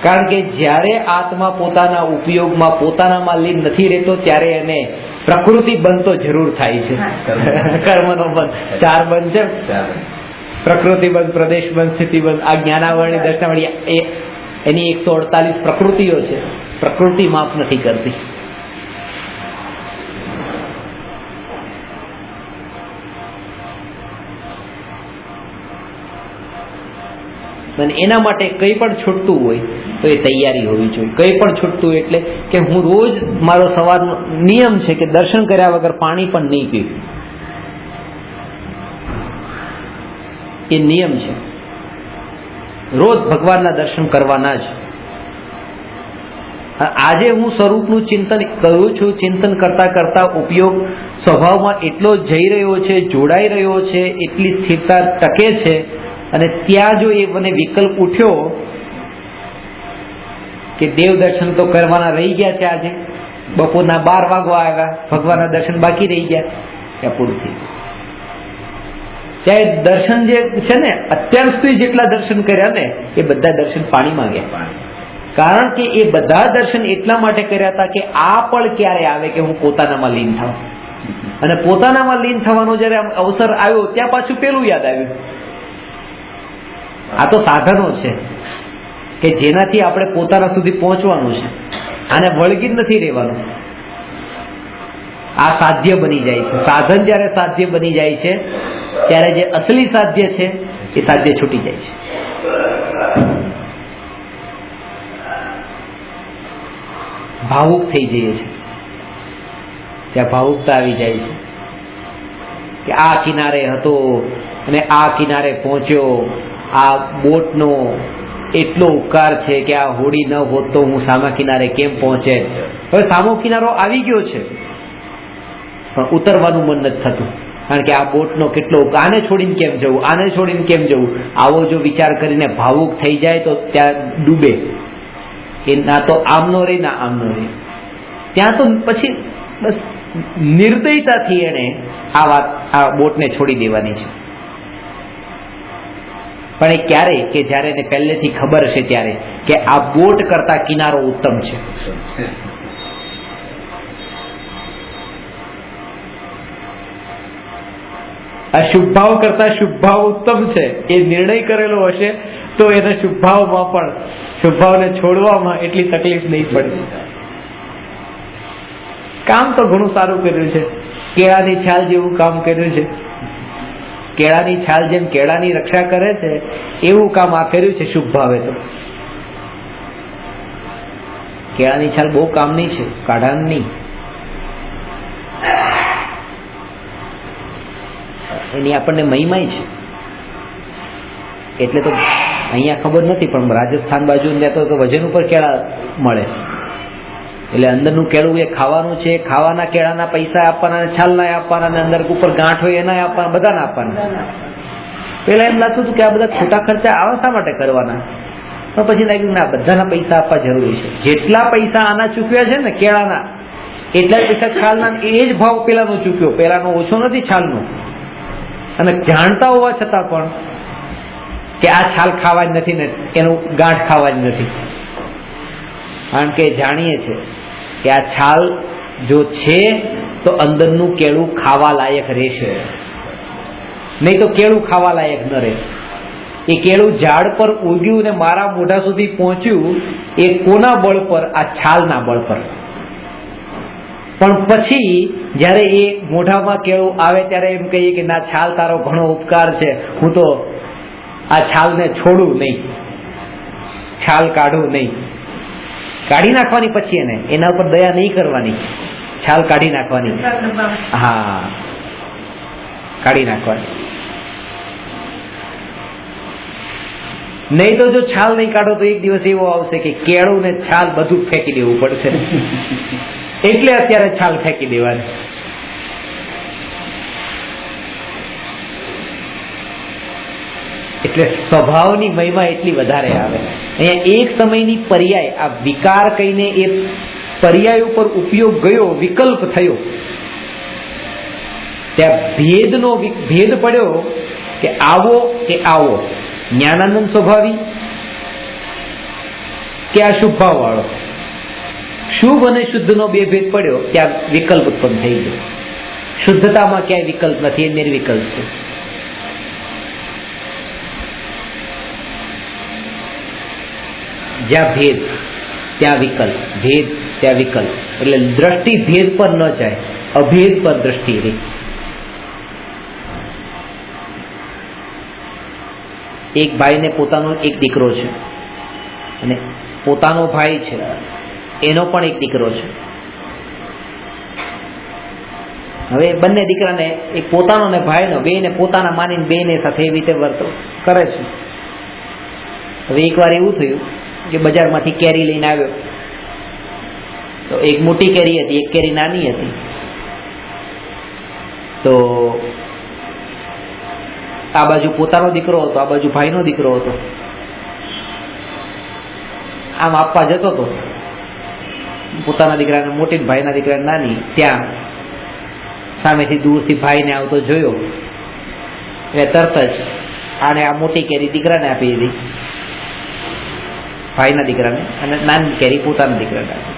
કારણ કે જ્યારે આત્મા પોતાના ઉપયોગમાં પોતાનામાં લીન નથી રહેતો ત્યારે એને પ્રકૃતિ બંધ તો જરૂર થાય છે. કર્મનો બંધ, 4 બંધ છે, પ્રકૃતિ બંધ, પ્રદેશ બંધ, સ્થિતિ બંધ. આ જ્ઞાનાવરણી દર્શનાવળી એની 148 પ્રકૃતિઓ છે. પ્રકૃતિ માફ નથી કરતી. અને એના માટે કંઈ પણ છૂટતું હોય તો એ તૈયારી હોવી જોઈએ. કંઈ પણ છૂટતું એટલે કે હું રોજ, મારો સવારનો નિયમ છે કે દર્શન કર્યા વગર પાણી પણ નહીં પીવું. એ નિયમ છે, રોજ ભગવાનના દર્શન કરવાના જ. આજે હું સ્વરૂપનું ચિંતન કરું છું, ચિંતન કરતા કરતા ઉપયોગ સ્વભાવમાં એટલો જઈ રહ્યો છે, જોડાઈ રહ્યો છે, એટલી સ્થિરતા ટકે છે. અને ત્યાં જો એ મને વિકલ્પ ઉઠ્યો કે દેવ દર્શન તો કરવાના રહી ગયા છે, આજે બપોરના 12 વાગવા આવ્યા, ભગવાનના દર્શન બાકી રહી ગયા, ત્યાં પૂરું થઈ ગયું. ત્યાં દર્શન જે છે ને, અત્યાર સુધી જેટલા દર્શન કર્યા ને એ બધા દર્શન પાણીમાં ગયા. કારણ કે એ બધા દર્શન એટલા માટે કર્યા હતા કે આ પળ ક્યારે આવે કે હું પોતાનામાં લીન થાઉં. અને પોતાનામાં લીન થવાનો જયારે અવસર આવ્યો ત્યાં પાછું પેલું યાદ આવ્યું. આ તો સાધનો છે કે જેનાથી આપણે પોતાના સુધી પહોંચવાનું છે. આને વળગી જ નથી રહેવાનું. આ સાધ્ય બની જાય છે. સાધન જ્યારે સાધ્ય બની જાય છે ત્યારે જે અસલી સાધ્ય છે એ સાધ્ય છૂટી જાય છે. ભાવુક થઈ જઈએ છે, ત્યાં ભાવુકતા આવી જાય છે કે આ કિનારે હતો અને આ કિનારે પહોંચ્યો. આ બોટનો એટલો ઉપકાર છે કે આ હોડી ન હોત તો હું સામા કિનારે કેમ પહોંચે. હવે સામો કિનારો આવી ગયો છે પણ ઉતરવાનું મન નથી થતું. કારણ કે આ બોટનો કેટલો, આને છોડીને કેમ જવું, આને છોડીને કેમ જવું, આવો જો વિચાર કરીને ભાવુક થઈ જાય તો ત્યાં ડૂબે. એ ના તો આમનો રહે ના આમનો રહે. ત્યાં તો પછી બસ નિર્દયતાથી એને આ બોટને છોડી દેવાની છે. પણ એ ક્યારે કે જ્યારે એને પહેલેથી ખબર હશે ત્યારે કે આ બોટ કરતા કિનારો ઉત્તમ છે. આ શુભ ભાવ કરતા શુભ ભાવ ઉત્તમ છે એ નિર્ણય કરેલો હશે તો એને શુભ ભાવમાં પણ, શુભ ભાવને છોડવામાં એટલી તકલીફ નહીં પડે. કામ તો ઘણું સારું કર્યું છે, કેળાની છાલ જેવું કામ કર્યું છે. કેળાની છાલ જેમ કેળાની રક્ષા કરે છે એવું કામ આ કર્યું છે શુભ ભાવે. તો કેળાની છાલ બહુ કામની છે, કાઢાની. એની આપણને મહિમાય છે. એટલે તો અહીંયા ખબર નથી, પણ રાજસ્થાન બાજુ તો વજન ઉપર કેળા મળે. એટલે અંદરનું કેળું એ ખાવાનું છે. ખાવાના કેળાના પૈસા આપવાના, છાલના આપવાના, અને અંદર ઉપર ગાંઠ હોય એના આપવાના, બધાના આપવાના. પેલા એમ લાગતું હતું કે આ બધા ખોટા ખર્ચા આવા શા માટે કરવાના, પણ પછી લાગ્યું ના, બધાના પૈસા આપવા જરૂરી છે. જેટલા પૈસા આના ચૂક્યા છે ને કેળાના, એટલા જ પૈસા છાલના. એ જ ભાવ પેલાનો ચૂક્યો. પેલાનો ઓછો નથી છાલનો. અને જાણતા હોવા છતાં પણ કે આ છાલ ખાવા જ નથી ને એનું ગાંઠ ખાવા જ નથી. કારણ કે જાણીએ છે કે આ છાલ જો છે તો અંદરનું કેળું ખાવા લાયક રહેશે, નહીં તો કેળું ખાવા લાયક ન રહે. એ કેળું ઝાડ પર ઉગ્યું ને મારા મોઢા સુધી પહોંચ્યું એ કોના બળ પર? આ છાલના બળ પર. પણ પછી જયારે એ મોઢામાં કેળું આવે ત્યારે એમ કહીએ કે ના, છાલ તારો ઘણો ઉપકાર છે, હું તો આ છાલને છોડું નહીં, છાલ કાઢું નહીં. કાઢી નાખવાની પછી એને, એના ઉપર દયા નહીં કરવાની, છાલ કાઢી નાખવાની. હા, કાઢી નાખવાની. નહીં તો જો છાલ નહીં કાઢો તો એક દિવસ એવો આવશે કે કેળું ને છાલ બધું ફેંકી દેવું પડશે. એટલે અત્યારે છાલ ફેંકી દેવાની. એટલે સ્વભાવની મહિમા એટલી વધારે આવે. અહીંયા એક સમયની પર્યાય, આ વિકાર કહીને એ પર્યાય ઉપર ઉપયોગ ગયો, વિકલ્પ થયો, ત્યાં ભેદનો ભેદ પડ્યો કે આવો કે આવો, જ્ઞાનાનંદ સ્વભાવી કે આ શુભ ભાવ વાળો. શુભ અને શુદ્ધનો બે ભેદ પડ્યો, ત્યાં વિકલ્પ ઉત્પન્ન થઈ ગયો. શુદ્ધતામાં ક્યાંય વિકલ્પ નથી, એ નિર્વિકલ્પ છે. જ્યાં ભેદ ત્યાં વિકલ્પ, ભેદ ત્યાં વિકલ્પ. એટલે દ્રષ્ટિ ભેદ પર ન જાય, અભેદ પર દ્રષ્ટિ રહી. એક ભાઈને પોતાનો એક દીકરો છે અને પોતાનો ભાઈ છે, એનો પણ એક દીકરો છે. હવે બંને દીકરાને, એક પોતાનો ને ભાઈનો, બેને પોતાના માનીને બેને સાથે એવી રીતે વર્તો કરે છે. હવે એકવાર એવું થયું કે બજારમાંથી કેરી લઈને આવ્યો, તો એક મોટી કેરી હતી, એક કેરી નાની હતી. તો આ બાજુ પોતાનો દીકરો હતો, આ બાજુ ભાઈનો દીકરો હતો. આમ આપવા જતો હતો, પોતાના દીકરાને મોટી, ભાઈના દીકરાને નાની. ત્યાં સામેથી દૂરથી ભાઈને આવતો જોયો એટલે તરત જ આને આ મોટી કેરી દીકરાને આપી દીધી, ભાઈના દીકરાને, અને નાની કેરી પોતાના દીકરાને આપી.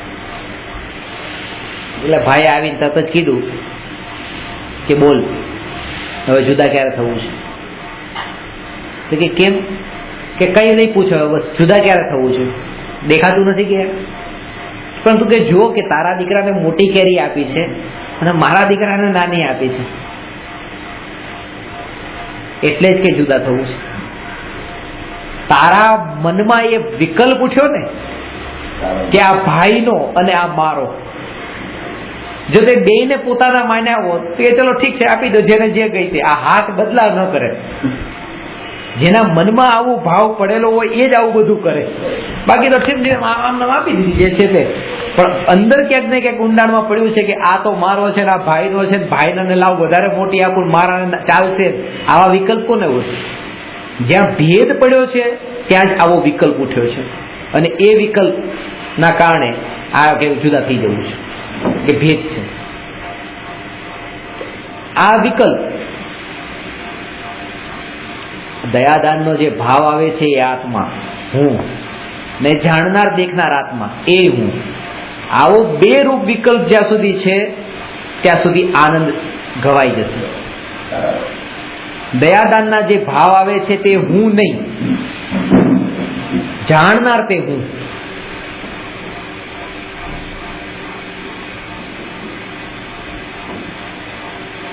એટલે ભાઈ આવીને તરત જ કીધું કે બોલ, હવે જુદા ક્યારે થવું છે? તો કે કેમ? કે કઈ નહીં પૂછો, બસ જુદા ક્યારે થવું છે? દેખાતું નથી કે? પણ તું કે જો કે તારા દીકરાને મોટી કેરી આપી છે અને મારા દીકરાને નાની આપી છે, એટલે જ કે જુદા થવું છે. તારા મનમાં એ વિકલ્પ ઉઠ્યો ને કે આ ભાઈનો અને આ મારો. જો તે બેને પોતાના માન્યા હોત તો એ ચલો ઠીક છે, આપી દો, જેને જે ગઈ તે. આ હાથ બદલાવ ન કરે. જેના મનમાં આવો ભાવ પડેલો હોય એ જ આવું બધું કરે. બાકી તો ઠીક આમ આપી દીધી જે છે તે. પણ અંદર ક્યાંક ને ક્યાંક ઊંડાણમાં પડ્યું છે કે આ તો મારો છે ને આ ભાઈનો છે, ભાઈને લાવ વધારે મોટી આપું, મારાને ચાલશે. આવા વિકલ્પ કોને હોય? જ્યાં ભેદ પડ્યો છે ત્યાં જ આવો વિકલ્પ ઉઠ્યો છે. અને એ વિકલ્પના કારણે આ કેવું જુદા થઈ જવું છે કે ભેદ છે. આ વિકલ્પ દયાદાનનો જે ભાવ આવે છે એ આત્મા હું, ને જાણનાર દેખનાર આત્મા એ હું. આવો બે રૂપ વિકલ્પ જ્યાં સુધી છે ત્યાં સુધી આનંદ ગવાઈ જશે. દયાદાનના જે ભાવ આવે છે તે હું નહીં, જાણનાર તે હું.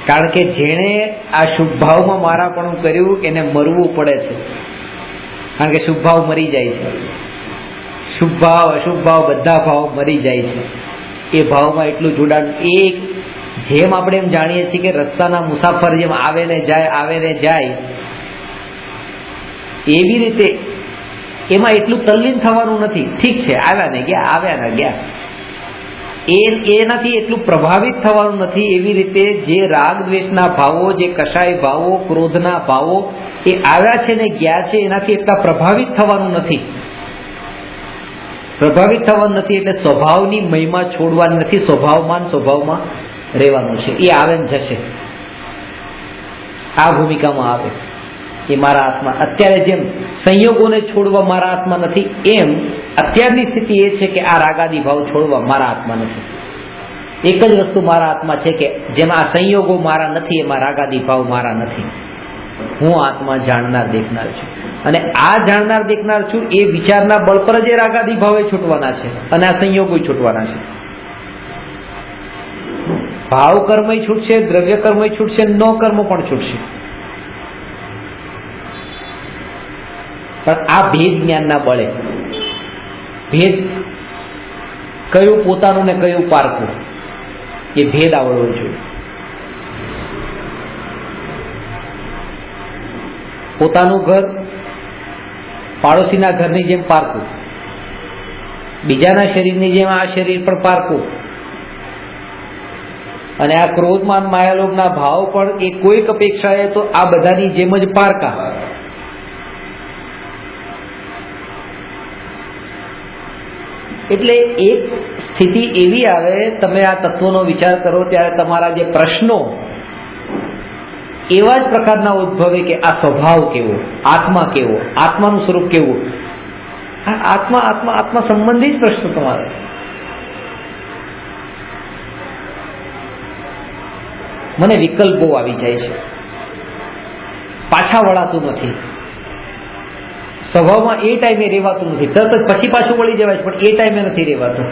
કારણ કે જેણે આ શુભ ભાવમાં મારાપણું કર્યું એને મરવું પડે છે, કારણ કે શુભ ભાવ મરી જાય છે. શુભ ભાવ અશુભ ભાવ બધા ભાવ મરી જાય છે. એ ભાવમાં એટલું જોડાણ. એ જેમ આપણે એમ જાણીએ છીએ કે રસ્તાના મુસાફર જેમ આવે ને જાય, એવી રીતે એમાં એટલું તલ્લીન થવાનું નથી. ઠીક છે, આવ્યા ને ગયા, એનાથી એટલું પ્રભાવિત થવાનું નથી. એવી રીતે જે રાગ દ્વેષના ભાવો, જે કષાય ભાવો, ક્રોધના ભાવો એ આવ્યા છે ને ગયા છે, એનાથી એટલા પ્રભાવિત થવાનું નથી. એટલે સ્વભાવની મહિમા છોડવાની નથી. સ્વભાવમાં રહેવાનું છે. એ આવે ને જશે, આ ભૂમિકામાં આવે. એ મારા હાથમાં, અત્યારે જેમ સંયોગોને છોડવા મારા હાથમાં નથી, એમ અત્યારની સ્થિતિ એ છે કે આ રાગાદી ભાવ છોડવા મારા હાથમાં નથી. એક જ વસ્તુ મારા હાથમાં છે કે જેમ આ સંયોગો મારા નથી, એમાં રાગાદી ભાવ મારા નથી. હું આત્મા જાણનાર દેખનાર છું, અને આ જાણનાર દેખનાર છું એ વિચારના બળ પર જ રાગાદી ભાવે છૂટવાના છે અને આ સંયોગો છૂટવાના છે. ભાવ કર્મ છૂટશે, દ્રવ્ય કર્મ છૂટશે, ન કર્મ પણ છૂટશે. પણ આ ભેદ જ્ઞાનના બળે, ભેદ કયું પોતાનું ને કયું પારખું, એ ભેદ આવડવો જોઈએ. પોતાનું ઘર પાડોશીના ઘરની જેમ પારખું, બીજાના શરીરની જેમ આ શરીર પણ પારખું. અને આ ક્રોધમાન માયાલોભના ભાવ પણ એ કોઈક અપેક્ષાએ તો આ બધાની જેમ જ પારકા. એટલે એક સ્થિતિ એવી આવે, તમે આ તત્વોનો વિચાર કરો ત્યારે તમારા જે પ્રશ્નો એવા જ પ્રકારના ઉદ્ભવે કે આ સ્વભાવ કેવો, આત્મા કેવો, આત્માનું સ્વરૂપ કેવું. આત્મા સંબંધી જ પ્રશ્ન તમારે. મને વિકલ્પો આવી જાય છે, પાછા વળાતું નથી. સ્વભાવમાં એ ટાઈમે રહેવાતું નથી, તરત જ પછી પાછું વળી જવાય છે, પણ એ ટાઈમે નથી રહેવાતું.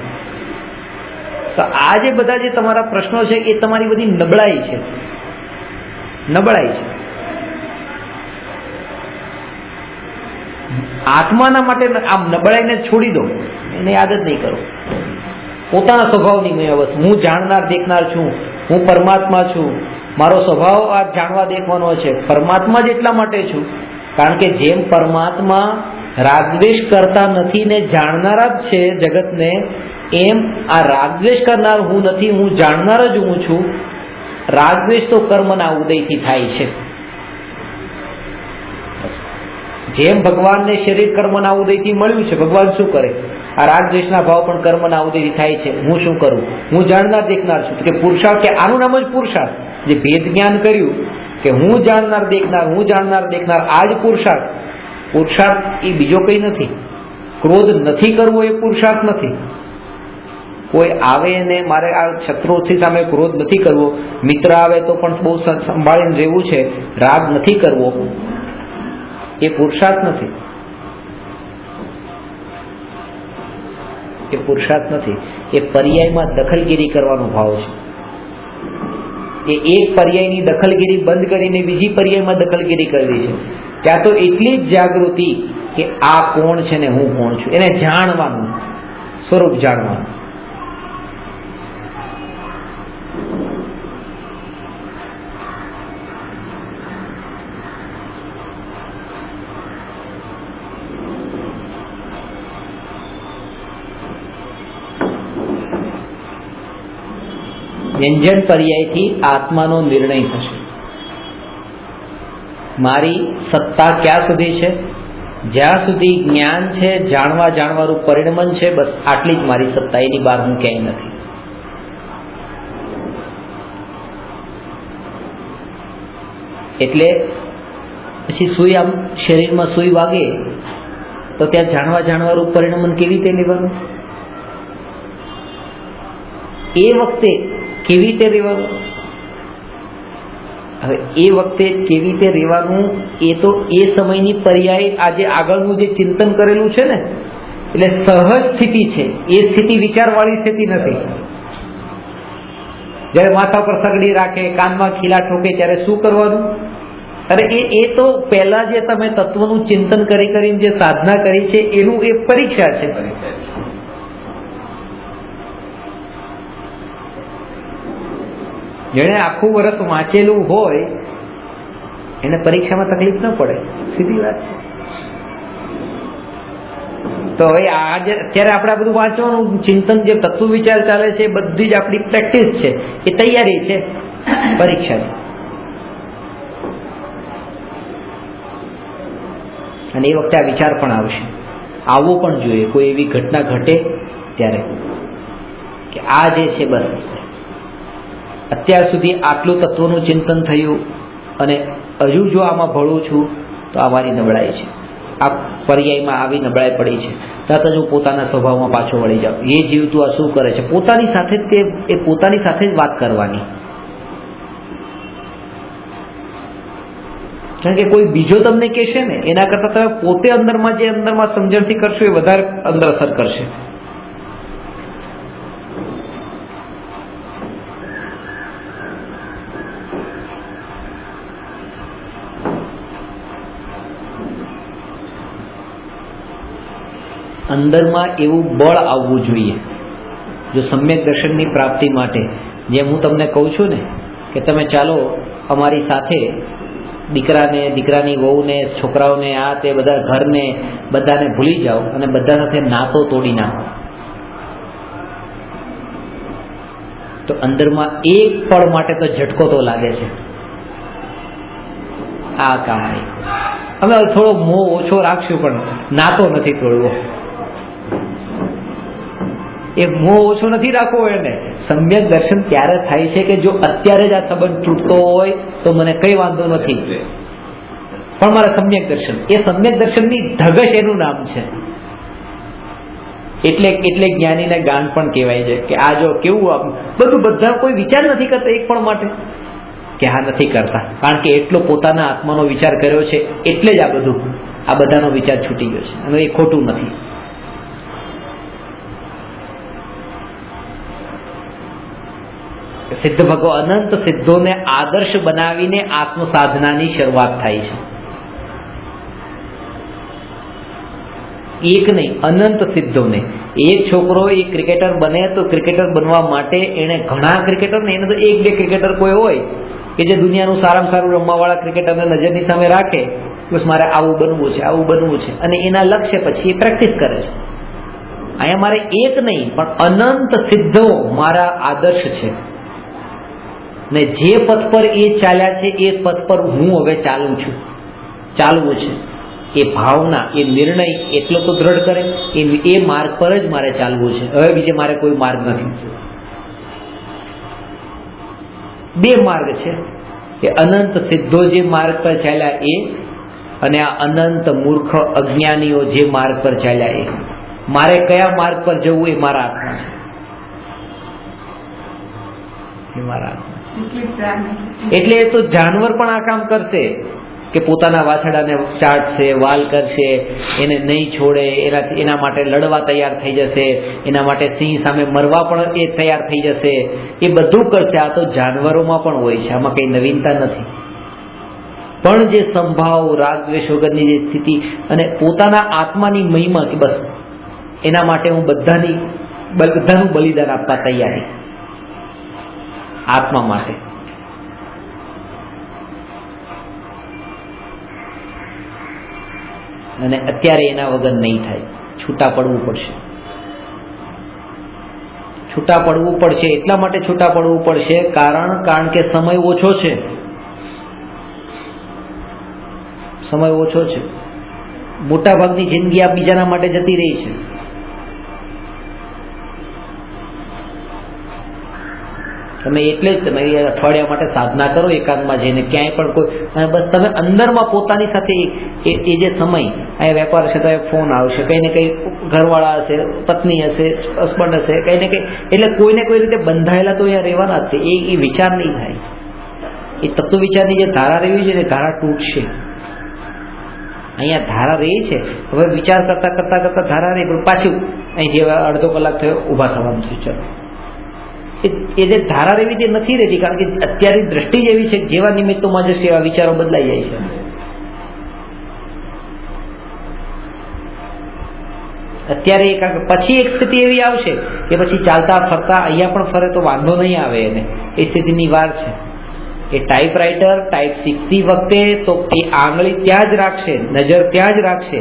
તો આ જે બધા જે તમારા પ્રશ્નો છે એ તમારી બધી નબળાઈ છે. આત્માના માટે આમ નબળાઈને છોડી દો, એને યાદ જ નહીં કરો. પોતાના સ્વભાવની મેં હું જાણનાર દેખનાર છું, હું પરમાત્મા છું, મારો સ્વભાવ આ જાણવા દેખવાનો છે. પરમાત્મા જ એટલા માટે છું કારણ કે જેમ પરમાત્મા રાગદ્વેષ કરતા નથી ને જાણનારા જ છે જગતને, એમ આ રાગદ્વેષ કરનાર હું નથી, હું જાણનાર જ હું છું. રાગદ્વેષ તો કર્મના ઉદયથી થાય છે. જેમ ભગવાનને શરીર કર્મના ઉદયથી મળ્યું છે, ભગવાન શું કરે? આ રાગદ્વેષના ભાવ પણ કર્મના ઉદયથી થાય છે. હું શું કરું? હું જાણનાર દેખનાર છું. કે પુરુષાર્થ, કે આનું નામ જ પુરુષાર્થ. જે ભેદ જ્ઞાન કર્યું કે હું જાણનાર દેખનાર, આ જ પુરુષાર્થ. પુરુષાર્થ એ બીજો કઈ નથી. ક્રોધ નથી કરવો એ પુરુષાર્થ નથી. કોઈ આવે ને મારે આ શત્રુથી સામે ક્રોધ નથી કરવો, મિત્ર આવે તો પણ બહુ સંભાળીને રહેવું છે, રાગ નથી કરવો, એ પુરુષાર્થ નથી. એ પર્યાયમાં દખલગીરી કરવાનો ભાવ છે. એ એક પર્યાયની દખલગીરી બંધ કરીને બીજી પર્યાયમાં દખલગીરી કરવી છે. ત્યાં તો એટલી જ જાગૃતિ કે આ કોણ છે ને હું કોણ છું, એને જાણવાનું, સ્વરૂપ જાણવાનું. વ્યંજન પર્યાયથી આત્માનો નિર્ણય થશે. મારી સત્તા ક્યાં સુધી છે? જ્યાં સુધી જ્ઞાન છે, જાણવારૂપ પરિણમન છે, બસ આટલી જ મારી સત્તા, એની બહાર હું ક્યાંય નથી. એટલે પછી સુઈ, આમ શરીરમાં સુઈ વાગે તો ત્યાં જાણવારૂપ પરિણમન કેવી રીતે લેવાનું? એ વખતે કેવી રીતે રહેવાનું? હવે એ વખતે કેવી રીતે રહેવાનું એ તો એ સમયની પર્યાય, આજે આગળનું જે ચિંતન કરેલું છે ને, એટલે સહજ સ્થિતિ છે. એ સ્થિતિ વિચારવાળી સ્થિતિ નથી. જયારે માથા પર સગડી રાખે, કાનમાં ખીલા ઠોકે, ત્યારે શું કરવાનું? અરે એ તો પહેલા જે તમે તત્વનું ચિંતન કરી કરીને જે સાધના કરી છે એનું એ પરીક્ષા છે. જેને આખું વર્ષ વાંચેલું હોય એને પરીક્ષામાં તકલીફ ન પડે, સીધી વાત છે. તો હવે આજે અત્યારે આપણે આ બધું વાંચવાનું ચિંતન, જે તત્વ વિચાર ચાલે છે, બધી જ આપણી પ્રેક્ટિસ છે, એ તૈયારી છે પરીક્ષાની. અને એ વખતે આ વિચાર પણ આવશે, આવવો પણ જોઈએ. કોઈ એવી ઘટના ઘટે ત્યારે કે આ જે છે બસ અત્યાર સુધી આટલું તત્વનું ચિંતન થયું અને હજુ જો આમાં ભળું છું તો આ મારી નબળાઈ છે, આ પર્યાયમાં આવી નબળાઈ પડી છે, તરત જ હું પોતાના સ્વભાવમાં પાછો વળી જાઉં. એ જીવ તું આ શું કરે છે? પોતાની સાથે એ પોતાની સાથે જ વાત કરવાની. કારણ કે કોઈ બીજો તમને કહેશે ને એના કરતા તમે પોતે અંદરમાં જે અંદરમાં સમજણથી કરશો એ વધારે અંદર અસર કરશે. અંદરમાં એવું બળ આવવું જોઈએ જો સમ્યક દર્શનની પ્રાપ્તિ માટે. જેમ હું તમને કહું છું ને કે તમે ચાલો અમારી સાથે દીકરાને, દીકરાની વહુને, છોકરાઓને, આ તે બધા ઘરને બધાને ભૂલી જાઓ અને બધા સાથે નાતો તોડી નાખો, તો અંદરમાં એક પળ માટે તો ઝટકો તો લાગે છે. આ કામ નહીં. અમે થોડો મોહ ઓછો રાખશું પણ નાતો નથી તોડવો. એ મોહ ઓછો નથી રાખવો. એને સમ્યક દર્શન ત્યારે થાય છે કે જો અત્યારે જ આ સંબંધ તૂટતો હોય તો મને કઈ વાંધો નથી, પણ મારા સમ્યક દર્શન, એ સમ્યક દર્શનની ધગશ એનું નામ છે. એટલે જ્ઞાનીને ગાન પણ કહેવાય છે કે આ જો કેવું બધું, બધા કોઈ વિચાર નથી કરતા એક પણ માટે કે હા નથી કરતા, કારણ કે એટલો પોતાના આત્માનો વિચાર કર્યો છે એટલે જ આ બધાનો વિચાર છૂટી ગયો છે. અને એ ખોટું નથી. સિદ્ધ ભગવાન અનંત સિદ્ધોને આદર્શ બનાવીને આત્મ સાધનાની શરૂઆત થાય છે. એક નહીં, અનંત સિદ્ધોને. એક છોકરો એક ક્રિકેટર બને તો ક્રિકેટર બનવા માટે એને ઘણા ક્રિકેટર ને, એને તો એક બે ક્રિકેટર કોઈ હોય કે જે દુનિયાનું સારામાં સારું રમવાવાળા ક્રિકેટરને નજરની સામે રાખે, બસ મારે આવું બનવું છે, આવું બનવું છે, અને એના લક્ષ્ય પછી એ પ્રેક્ટિસ કરે છે. અહીંયા મારે એક નહીં પણ અનંત સિદ્ધો મારા આદર્શ છે, ને જે પથ પર એ ચાલ્યા છે એ પથ પર હું હવે ચાલવું છે. એ ભાવના, એ નિર્ણય એટલો તો દ્રઢ કરે એ માર્ગ પર જ મારે ચાલવું છે. હવે બીજે મારે કોઈ માર્ગ નથી. બે માર્ગ છે કે અનંત સિદ્ધો જે માર્ગ પર ચાલ્યા એ, અને આ અનંત મૂર્ખ અજ્ઞાનીઓ જે માર્ગ પર ચાલ્યા એ. મારે કયા માર્ગ પર જવું એ મારા હાથમાં છે, એ મારા હાથમાં. એટલે એ તો જાનવર પણ આ કામ કરશે કે પોતાના વાછડાને ચાટશે, વાલ કરશે, એને નહીં છોડે, એના માટે લડવા તૈયાર થઈ જશે, એના માટે સિંહ સામે મરવા પણ એ તૈયાર થઈ જશે. એ બધું કરશે. આ તો જાનવરોમાં પણ હોય છે, આમાં કઈ નવીનતા નથી. પણ જે સંભાવ, રાગ દ્વેષ વગરની જે સ્થિતિ અને પોતાના આત્માની મહિમા કે બસ એના માટે હું બધાનું બલિદાન આપવા તૈયારી, આત્મા માટે. અને અત્યારે એના વગર નહીં થાય. છૂટા પડવું પડશે. છૂટા પડવું પડશે એટલા માટે છૂટા પડવું પડશે કારણ કે સમય ઓછો છે. સમય ઓછો છે. મોટા ભાગની જિંદગી આ બીજાના માટે જતી રહી છે. તમે એટલે જ તમે અઠવાડિયા માટે સાધના કરો, એકાંતમાં જઈને ક્યાંય પણ કોઈ, અને બસ તમે અંદરમાં પોતાની સાથે એ જે સમય, અહીંયા વેપાર હશે તો ફોન આવશે, કંઈ ને કંઈ ઘરવાળા હશે, પત્ની હશે, હસબન્ડ હશે, કંઈ ને કંઈ, એટલે કોઈને કોઈ રીતે બંધાયેલા તો અહીંયા રહેવાના જ છે. એ વિચાર નહીં થાય. એ તત્વ વિચારની જે ધારા રહેવી છે ને ધારા તૂટશે. અહીંયા ધારા રહી છે, હવે વિચાર કરતા કરતા કરતા ધારા રહી, પણ પાછું અહીંથી હવે અડધો કલાક થયો ઊભા થવાનું છે. ચલો એ જે ધારા રહેવી તે નથી રહેતી, કારણ કે અત્યારે દ્રષ્ટિ જ એવી છે કે જેવા નિમિત્તોમાં જશે એવા વિચારો બદલાઈ જાય છે. અત્યારે પછી એક સ્થિતિ એવી આવશે કે પછી ચાલતા ફરતા અહીંયા પણ ફરે તો વાંધો નહીં આવે એને, એ સ્થિતિની વાર છે. એ ટાઈપરાઇટર ટાઈપ શીખતી વખતે તો એ આંગળી ત્યાં જ રાખશે, નજર ત્યાં જ રાખશે,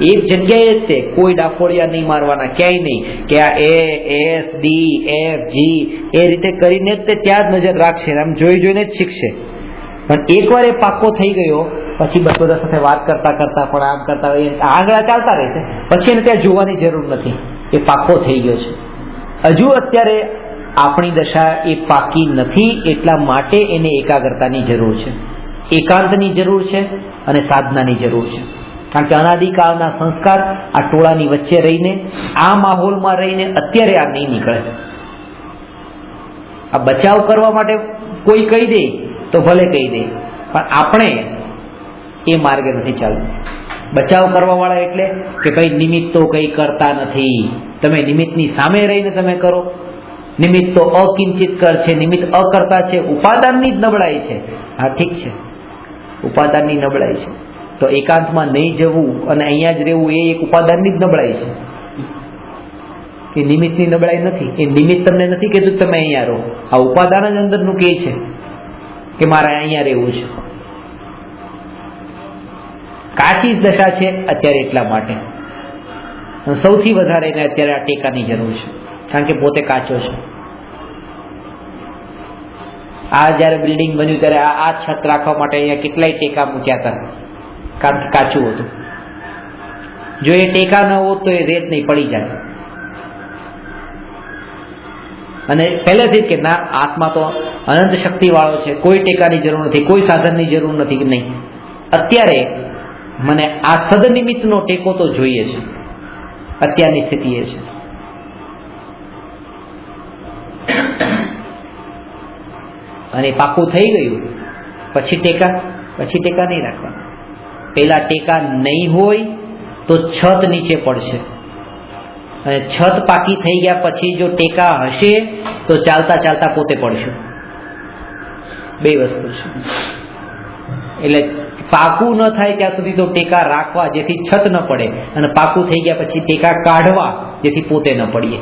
એક જગ્યાએ જ તે, કોઈ ડાફોડિયા નહીં મારવાના ક્યાંય નહીં, કે આ ASDFG એ રીતે કરીને જ તે ત્યાં જ નજર રાખશે, આમ જોઈ જોઈને જ શીખશે. પણ એકવાર એ પાક્કો થઈ ગયો પછી બધા સાથે વાત કરતા કરતા પણ આમ કરતા આંગળા ચાલતા રહેશે, પછી એને ત્યાં જોવાની જરૂર નથી, એ પાક્કો થઈ ગયો છે. હજુ અત્યારે આપણી દશા એ પાકી નથી, એટલા માટે એને એકાગ્રતાની જરૂર છે, એકાંતની જરૂર છે અને સાધનાની જરૂર છે. કારણ કે અનાદિકાળના સંસ્કાર આ ટોળાની વચ્ચે રહીને, આ માહોલમાં રહીને અત્યારે આ નહીં નીકળે. આ બચાવ કરવા માટે કોઈ કહી દે તો ભલે કહી દે, પણ આપણે એ માર્ગે નથી ચાલવું. બચાવ કરવા વાળા એટલે કે ભાઈ નિમિત્તો કંઈ કરતા નથી, તમે નિમિત્તની સામે રહીને તમે કરો. નિમિત્ત તો અકિંચિત કર છે, નિમિત્ત અકર્તા છે, ઉપાદાનની જ નબળાઈ છે. હા ઠીક છે, ઉપાદાનની નબળાઈ છે તો એકાંતમાં નહીં જવું અને અહીંયા જ રહેવું એ એક ઉપાદાનની જ નબળાઈ છે. એ નિમિત્તની નબળાઈ નથી. એ નિમિત્ત તમને નથી કહેતું તમે અહીંયા રહો, આ ઉપાદાન જ અંદરનું કહે છે કે મારે અહીંયા રહેવું છે. કાચી જ દશા છે અત્યારે, એટલા માટે સૌથી વધારે એને અત્યારે આ ટેકાની જરૂર છે, કારણ કે પોતે કાચો છે. આ જયારે બિલ્ડિંગ બન્યું ત્યારે આ છત રાખવા માટે અહીંયા કેટલાય ટેકા મૂક્યા હતા, કારણ કે કાચું હતું. જો એ ટેકા ન હોત તો એ રેત નહીં પડી જાય. અને પહેલેથી જ કે ના, આત્મા તો અનંત શક્તિ વાળો છે, કોઈ ટેકાની જરૂર નથી, કોઈ સાધનની જરૂર નથી. નહીં, અત્યારે મને આ સદનિમિત્તનો ટેકો તો જોઈએ છે. અત્યારની સ્થિતિ એ છે. અને પાકું થઈ ગયું પછી ટેકા નહીં રાખવાના. પેલા ટેકા નહીં હોય તો છત નીચે પડશે, અને છત પાકી થઈ ગયા પછી જો ટેકા હશે તો ચાલતા ચાલતા પોતે પડશું. બે વસ્તુ છે. એટલે પાકું ન થાય ત્યાં સુધી તો ટેકા રાખવા જેથી છત ન પડે, અને પાકું થઈ ગયા પછી ટેકા કાઢવા જેથી પોતે ન પડીએ.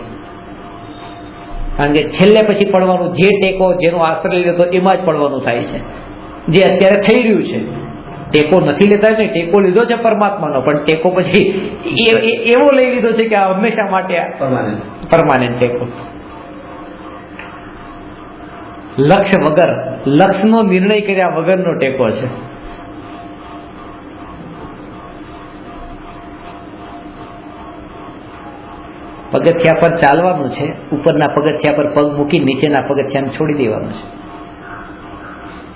કારણ કે છેલ્લે પછી પડવાનું, જે ટેકો જેનો આશ્રય લીધો એમાં જ પડવાનું થાય છે, જે અત્યારે થઈ રહ્યું છે. ટેકો નથી લેતા ને, ટેકો લીધો છે પરમાત્માનો, પણ ટેકો પછી એવો લઈ લીધો છે કે આ હંમેશા માટે પરમાનન્ટ ટેકો. લક્ષ્ય વગર, લક્ષ્યનો નિર્ણય કર્યા વગરનો ટેકો છે. પગથિયા પર ચાલવાનું છે, ઉપરના પગથિયા પર પગ મૂકી નીચેના પગથિયાને છોડી દેવાનું છે.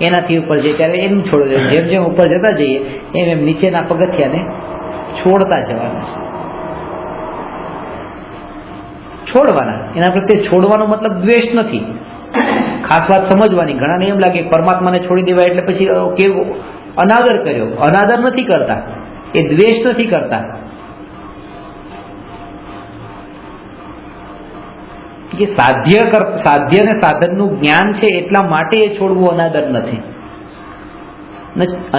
એનાથી ઉપર જઈએ ત્યારે એમ છોડી દેવાનું, જેમ જેમ ઉપર જતા જઈએ એમ એમ નીચેના પગથિયાને છોડતા જવાના છે. છોડવાના, એના પ્રત્યે છોડવાનો મતલબ દ્વેષ નથી. ખાસ વાત સમજવાની. ઘણાને એમ લાગે પરમાત્માને છોડી દેવાય એટલે પછી કેવો અનાદર કર્યો. અનાદર નથી કરતા, એ દ્વેષ નથી કરતા. કે સાધ્ય ને સાધનનું જ્ઞાન છે એટલા માટે એ છોડવું અનાદર નથી.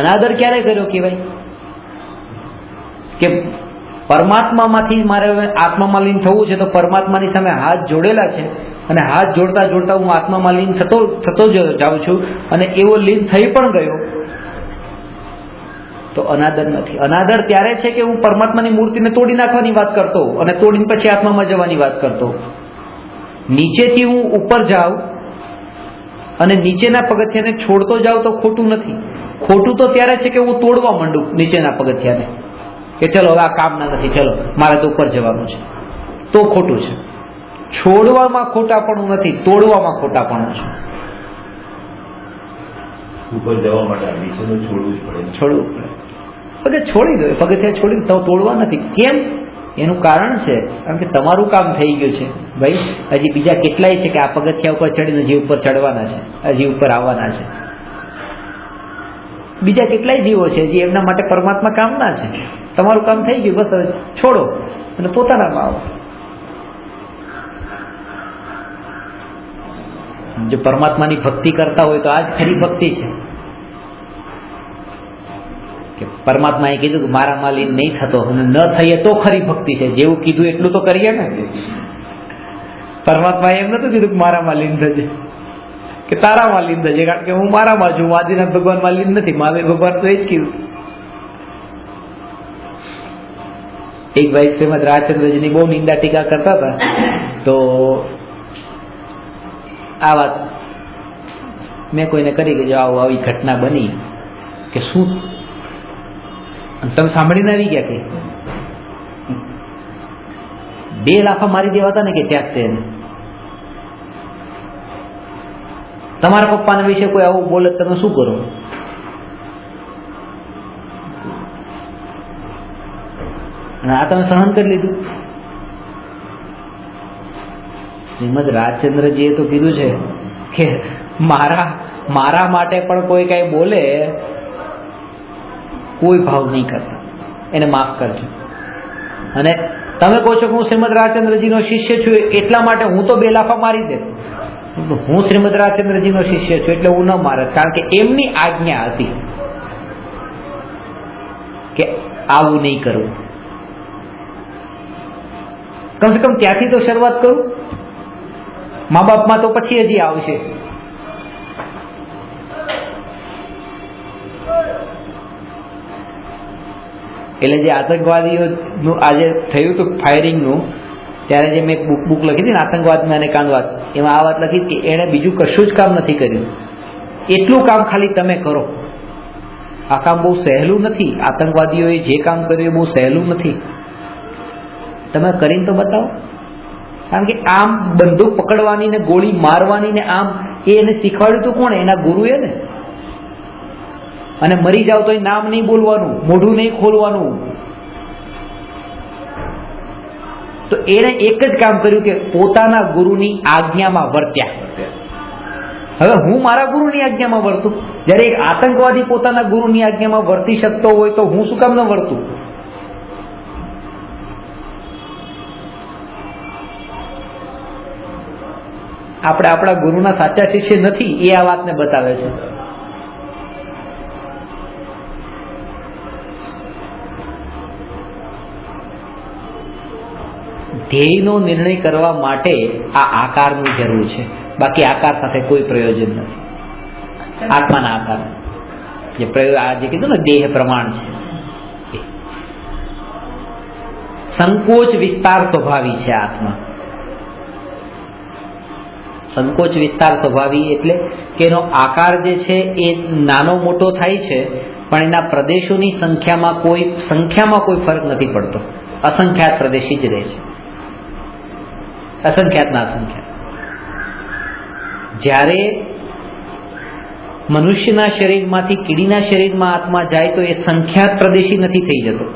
અનાદર ક્યારે કર્યો કહેવાય? કે પરમાત્મામાંથી મારે આત્મામાં લીન થવું છે તો પરમાત્માની સામે હાથ જોડેલા છે, અને હાથ જોડતા જોડતા હું આત્મામાં લીન થતો જાઉં છું, અને એવો લીન થઈ પણ ગયો તો અનાદર નથી. અનાદર ત્યારે છે કે હું પરમાત્માની મૂર્તિને તોડી નાખવાની વાત કરતો અને તોડીને પછી આત્મામાં જવાની વાત કરતો. નીચેથી હું ઉપર જાઉં અને નીચેના પગથિયાને છોડતો જાઉં તો ખોટું નથી. ખોટું તો ત્યારે છે કે હું તોડવા માંડું નીચેના પગથિયાને, કે ચલો હવે આ કામના નથી, ચલો મારે તો ઉપર જવાનું છે, તો ખોટું છે. છોડવામાં ખોટાપણું નથી, તોડવામાં ખોટાપણું છે. ઉપર જવા માટે નીચેનું છોડવું જ પડે. છોડવું પડે. છોડી દો, પગથિયા છોડી દો, તોડવા નથી. કેમ? એનું કારણ છે, કારણ કે તમારું કામ થઈ ગયું છે. ભાઈ હજી બીજા કેટલાય છે કે આ પગથિયા ઉપર ચડીને હજી ઉપર ચડવાના છે, હજી ઉપર આવવાના છે. બીજા કેટલાય જીવો છે જે એમના માટે પરમાત્મા કામના છે. તમારું કામ થઈ ગયું, બસ છોડો અને પોતાનામાં આવો. જો પરમાત્માની ભક્તિ કરતા હોય તો આ જ ખરી ભક્તિ છે કે પરમાત્માએ કીધું કે મારામાં લીન નહીં થતો અને ન થઈએ તો ખરી ભક્તિ છે. જેવું કીધું એટલું તો કરીએ ને. પરમાત્માએ એમ નતું કીધું કે મારામાં લીન થજે કે તારામાં લીન થજે, કારણ કે હું મારામાં છું, આદિનાથ ભગવાનમાં લીન નથી. મહાવીર ભગવાન તો એ જ કીધું. એક ભાઈ શ્રીમદ રાજચંદ્રજીની બહુ નિંદા ટીકા કરતા હતા, તો આ વાત મેં કોઈને કરી કે જો આવી ઘટના બની કે શું તમે સાંભળીને આવી ગયા કે 2 લાફા મારી દેવા હતા ને કે ત્યાં તેને તમારા પપ્પાના વિશે કોઈ આવું બોલે તમે શું કરો? અને આ તમે સહન કરી લીધું. શ્રીમદ રાજચંદ્રજીએ તો કીધું છે કે મારા માટે પણ કોઈ કઈ બોલે કોઈ ભાવ નહીં કરતા, એને માફ કરજો. અને તમે કહો છો કે હું શ્રીમદ રાજચંદ્રજીનો શિષ્ય છું એટલા માટે હું તો 2 લાફા મારી દે. હું શ્રીમદ રાજચંદ્રજીનો શિષ્ય છું એટલે હું ન મારે, કારણ કે એમની આજ્ઞા હતી કે આવું નહીં કરવું. કમસે કમ ત્યાંથી તો શરૂઆત કરું. મા બાપમાં તો પછી હજી આવશે. એટલે જે આતંકવાદીઓનું આજે થયું હતું ફાયરિંગનું, ત્યારે જે મેં બુક લખી હતી ને આતંકવાદમાં અને કાંડવાદ, એમાં આ વાત લખી કે એણે બીજું કશું જ કામ નથી કર્યું, એટલું કામ ખાલી તમે કરો. આ કામ બહુ સહેલું નથી. આતંકવાદીઓએ જે કામ કર્યું એ બહુ સહેલું નથી. તમે કરીને તો બતાવો. કારણ કે આમ બંદૂક પકડવાની ને ગોળી મારવાની ને આમ એને શીખવાડ્યું હતું કોણે? એના ગુરુએ ને. અને મરી જાવ તો નામ નહીં બોલવાનું, મોઢું નહીં ખોલવાનું. તો એણે એક જ કામ કર્યું કે પોતાના ગુરુની આજ્ઞામાં વર્ત્યા. હવે હું મારા ગુરુની આજ્ઞામાં વર્તું? જ્યારે એક આતંકવાદી પોતાના ગુરુની આજ્ઞામાં વર્તી શકતો હોય તો હું શું કામ ન વર્તું? આપણે આપણા ગુરુના સાચા શિષ્ય નથી એ આ વાતને બતાવે છે. ધ્યેયનો નિર્ણય કરવા માટે આ આકારની જરૂર છે, બાકી આકાર સાથે કોઈ પ્રયોજન નથી. આત્માના આકાર જે પ્રયોગ આ જે કીધું ને દેહ પ્રમાણ છે. સંકોચ વિસ્તાર સ્વભાવી છે આત્મા. સંકોચ વિસ્તાર સ્વભાવી એટલે કે એનો આકાર જે છે એ નાનો મોટો થાય છે, પણ એના પ્રદેશોની સંખ્યામાં કોઈ ફરક નથી પડતો. અસંખ્યાત પ્રદેશી જ રહે છે. અસંખ્યાતના અસંખ્યાત. જ્યારે મનુષ્યના શરીરમાંથી કીડીના શરીરમાં આત્મા જાય તો એ સંખ્યાત પ્રદેશી નથી થઈ જતો,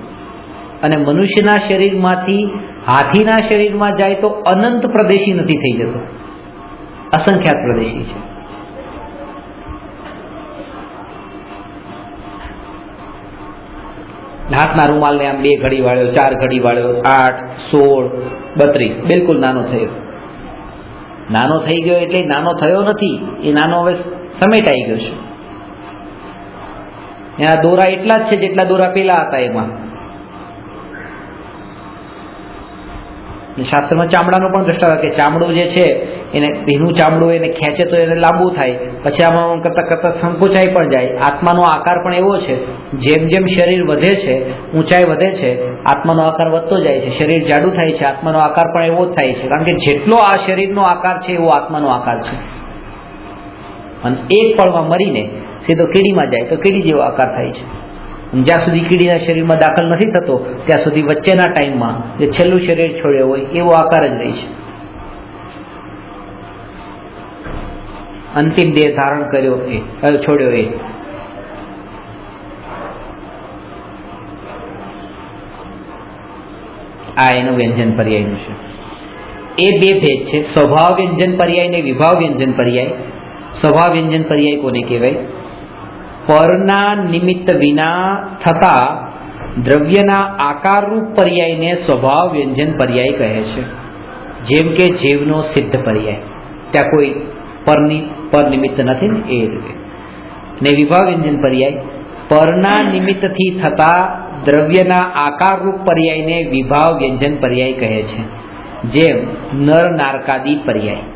અને મનુષ્યના શરીરમાંથી હાથીના શરીરમાં જાય તો અનંત પ્રદેશી નથી થઈ જતો, અસંખ્યાત પ્રદેશી છે. હાથના રૂમાલને આમ 2 ઘડી વાળ્યો, 4 ઘડી વાળ્યો, 8, 16, 32, બિલકુલ નાનો થયો. નાનો થઈ ગયો એટલે નાનો થયો નથી, એ નાનો હવે સમેટાઈ ગયો છે. એના દોરા એટલા જ છે જેટલા દોરા પેલા હતા. એમાં શાસ્ત્રમાં ચામડાનો પણ દ્રષ્ટાંત કે ચામડું જે છે એને ભીનું ચામડું એને ખેંચે તો એને લાંબુ થાય, પછી આમાં કરતા કરતા સંકોચાઈ પણ જાય. આત્માનો આકાર પણ એવો છે, જેમ જેમ શરીર વધે છે, ઊંચાઈ વધે છે, આત્માનો આકાર વધતો જાય છે. શરીર જાડું થાય છે, આત્માનો આકાર પણ એવો જ થાય છે, કારણ કે જેટલો આ શરીરનો આકાર છે એવો આત્માનો આકાર છે. અને એક પળમાં મરીને સીધો કીડીમાં જાય તો કીડી જેવો આકાર થાય છે. જ્યાં સુધી કીડીના શરીરમાં દાખલ નથી થતો ત્યાં સુધી વચ્ચેના ટાઈમમાં જે છેલ્લું શરીર છોડ્યો હોય એવો આકાર જ રહે છે. અંતિમ દેહ ધારણ કર્યો એ છોડ્યો એ આ એનું વ્યંજન પર્યાયનું છે. એ 2 ભેદ છે, સ્વભાવ વ્યંજન પર્યાય ને વિભાવ વ્યંજન પર્યાય. સ્વભાવ વ્યંજન પર્યાય કોને કહેવાય? પરના નિમિત્ત વિના થતા દ્રવ્યના આકારરૂપ પર્યાયને સ્વભાવ વ્યંજન પર્યાય કહે છે. જેમ કે જીવનો સિદ્ધ પર્યાય, ત્યાં કોઈ પર નિમિત્ત નથી ને એ રીતે. ને વિભાવ વ્યંજન પર્યાય પરના નિમિત્તથી થતા દ્રવ્યના આકારરૂપ પર્યાયને વિભાવ વ્યંજન પર્યાય કહે છે, જેમ નર નારકાદી પર્યાય.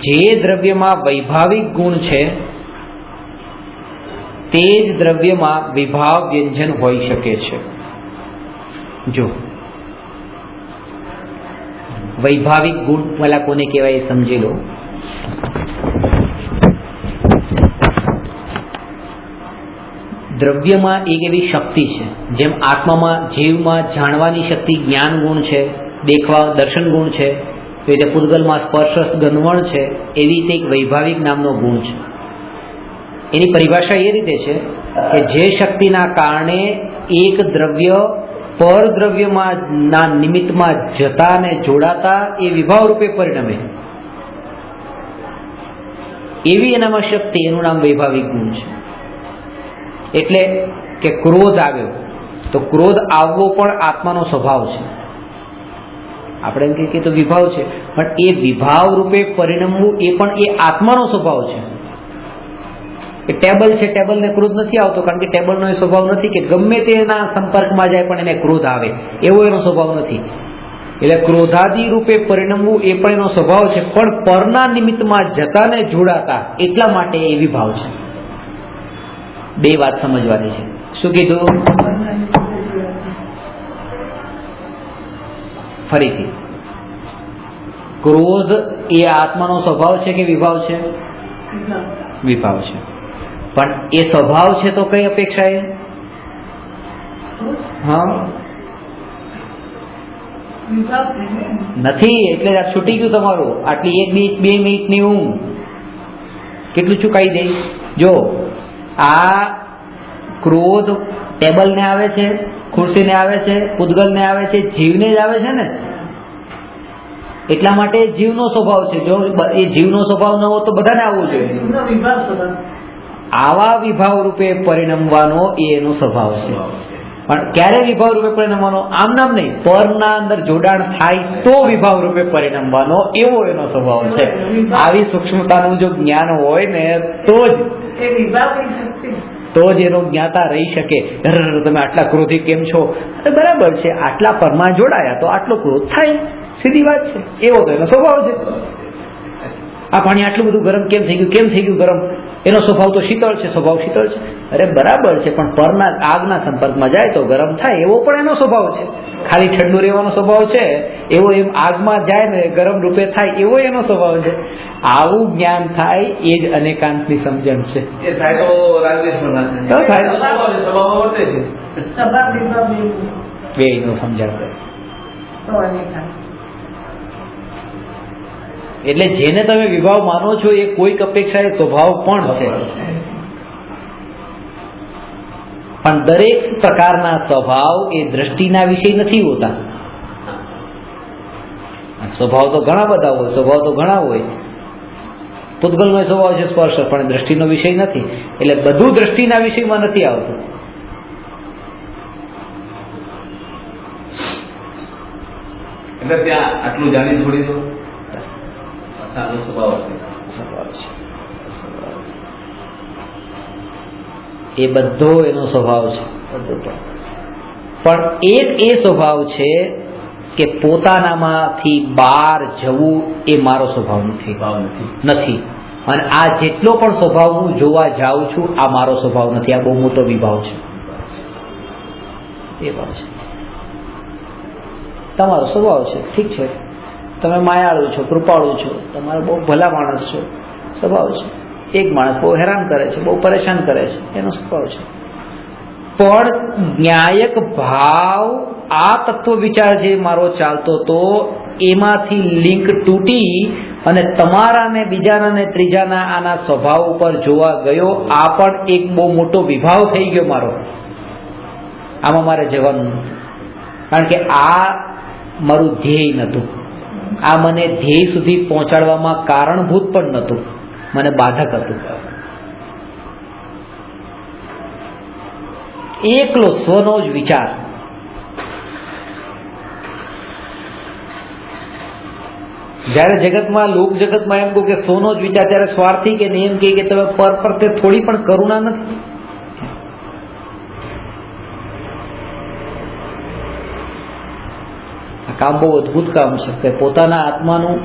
જે દ્રવ્યમાં વૈભાવિક ગુણ છે તે જ દ્રવ્યમાં વિભાવ વ્યંજન હોઈ શકે છે. જો વૈભાવિક ગુણ વાલા કોને કહેવાય એ સમજી લો. દ્રવ્યમાં એક એવી શક્તિ છે, જેમ આત્મામાં જીવમાં જાણવાની શક્તિ જ્ઞાન ગુણ છે, દેખવા દર્શન ગુણ છે, એ રીતે પૂતગલમાં સ્પર્શ ગંધવણ છે, એવી રીતે એક વૈભાવિક નામનો ગુણ છે. એની પરિભાષા એ રીતે છે કે જે શક્તિના કારણે એક દ્રવ્ય પર દ્રવ્યમાં ના નિમિત્તમાં જતા ને જોડાતા એ વિભાવ રૂપે પરિણમે, એવી એનામાં શક્તિ, એનું નામ વૈભાવિક ગુણ છે. એટલે કે ક્રોધ આવ્યો તો ક્રોધ આવવો પણ આત્માનો સ્વભાવ છે. આપણે એમ કહીએ તો વિભાવ છે, પણ એ વિભાવ રૂપે પરિણમવું એ પણ એ આત્માનો સ્વભાવ છે. કે ટેબલ છે, ટેબલને ક્રોધ નથી આવતો, કારણ કે ટેબલનો એ સ્વભાવ નથી કે ગમે તેના સંપર્કમાં જાય પણ એને ક્રોધ આવે, એવો એનો સ્વભાવ નથી. એટલે ક્રોધાદી રૂપે પરિણમવું એ પણ એનો સ્વભાવ છે, પણ પરના નિમિત્તમાં જતા ને જોડાતા એટલા માટે એ વિભાવ છે. બે વાત સમજવાની છે. શું કીધું? ફરીથી, ક્રોધ એ આત્માનો સ્વભાવ છે કે વિભાવ છે? વિભાવ છે. પણ એ સ્વભાવ છે તો કઈ અપેક્ષા એ? હા નથી, એટલે આ છૂટી ગયું તમારું. આટલી 1 મિનિટ 2 મિનિટની ઊંઘ કેટલું ચૂકાઈ દે. જો આ ક્રોધ ટેબલને આવે છે, ખુરશીને આવે છે, પૂતગલને આવે છે, જીવને જ આવે છે ને. એટલા માટે જીવનો સ્વભાવ છે. જો એ જીવનો સ્વભાવ ન હોય તો બધાને આવવું જોઈએ. આવા વિભાવ રૂપે પરિણમવાનો એ એનો સ્વભાવ છે. પણ ક્યારે વિભાવ રૂપે પરિણમવાનો? આમ નામ નહીં, પરના અંદર જોડાણ થાય તો વિભાવ રૂપે પરિણમવાનો એવો એનો સ્વભાવ છે. આવી સૂક્ષ્મતાનું જો જ્ઞાન હોય ને તો જ એનો જ્ઞાતા રહી શકે. તમે આટલા ક્રોધી કેમ છો? બરાબર છે, આટલા પરમાં જોડાયા તો આટલો ક્રોધ થાય, સીધી વાત છે. એવો તો એનો સ્વભાવ છે. આ પાણી આટલું બધું ગરમ કેમ થઈ ગયું? કેમ થઈ ગયું ગરમ? એનો સ્વભાવ તો શીતળ છે, સ્વભાવ શીતળ છે. અરે બરાબર છે, પણ પરના આગના સંપર્કમાં જાય તો ગરમ થાય, એવો પણ એનો સ્વભાવ છે. ખાલી ઠંડુ રહેવાનો સ્વભાવ છે, એવો એમ આગમાં જાય ને ગરમ રૂપે થાય, એવો એનો સ્વભાવ છે. આવું જ્ઞાન થાય એ જ અનેકાંતની સમજણ છે. બેયનું સમજણ કરે. એટલે જેને તમે વિભાવ માનો છો એ કોઈક અપેક્ષા એ સ્વભાવ પણ છે. પણ દરેક પ્રકારના સ્વભાવ એ દ્રષ્ટિના વિષય નથી હોતા. સ્વભાવ તો ઘણા બધા હોય, સ્વભાવ તો ઘણા હોય. પૂતગલનો સ્વભાવ છે સ્પર્શ, પણ દ્રષ્ટિનો વિષય નથી. એટલે બધું દ્રષ્ટિના વિષયમાં નથી આવતું. એટલે ત્યાં આટલું જાણી છોડી દો. એ બધો એનો સ્વભાવ છે. પણ એક એ સ્વભાવ છે કે પોતાનામાંથી બહાર જવું એ મારો સ્વભાવ નથી. અને આ જેટલો પણ સ્વભાવ હું જોવા જાઉં છું, આ મારો સ્વભાવ નથી. આ બહુ મોટો વિભાવ છે. એ ભાવ છે તમારો સ્વભાવ છે. ઠીક છે, તમે માયાળુ છો, કૃપાળુ છો, તમારો બહુ ભલા માણસ છો, સ્વભાવ છે. એક માણસ બહુ હેરાન કરે છે, બહુ પરેશાન કરે છે, એનો સ્વભાવ છે. પણ ન્યાયક ભાવ આ તત્વ વિચાર જે મારો ચાલતો હતો એમાંથી લિંક તૂટી અને તમારા ને બીજાના ને ત્રીજાના આના સ્વભાવ ઉપર જોવા ગયો. આ પણ એક બહુ મોટો વિભાવ થઈ ગયો મારો. આમાં મારે જવાનું નથી, કારણ કે આ મારું ધ્યેય નહોતું. આ મને ધ્યેય સુધી પહોંચાડવામાં કારણભૂત પણ નહોતું, મને બાધક હતું. એકલો સ્વનો જ વિચાર જયારે જગતમાં લોક જગતમાં એમ કહું કે સોનો જ વિચાર, ત્યારે સ્વાર્થી કે એમ કે તમે પર પ્રત્યે થોડી પણ કરુણા નથી. આ કામ બહુ અદભુત કામ છે કે પોતાના આત્માનું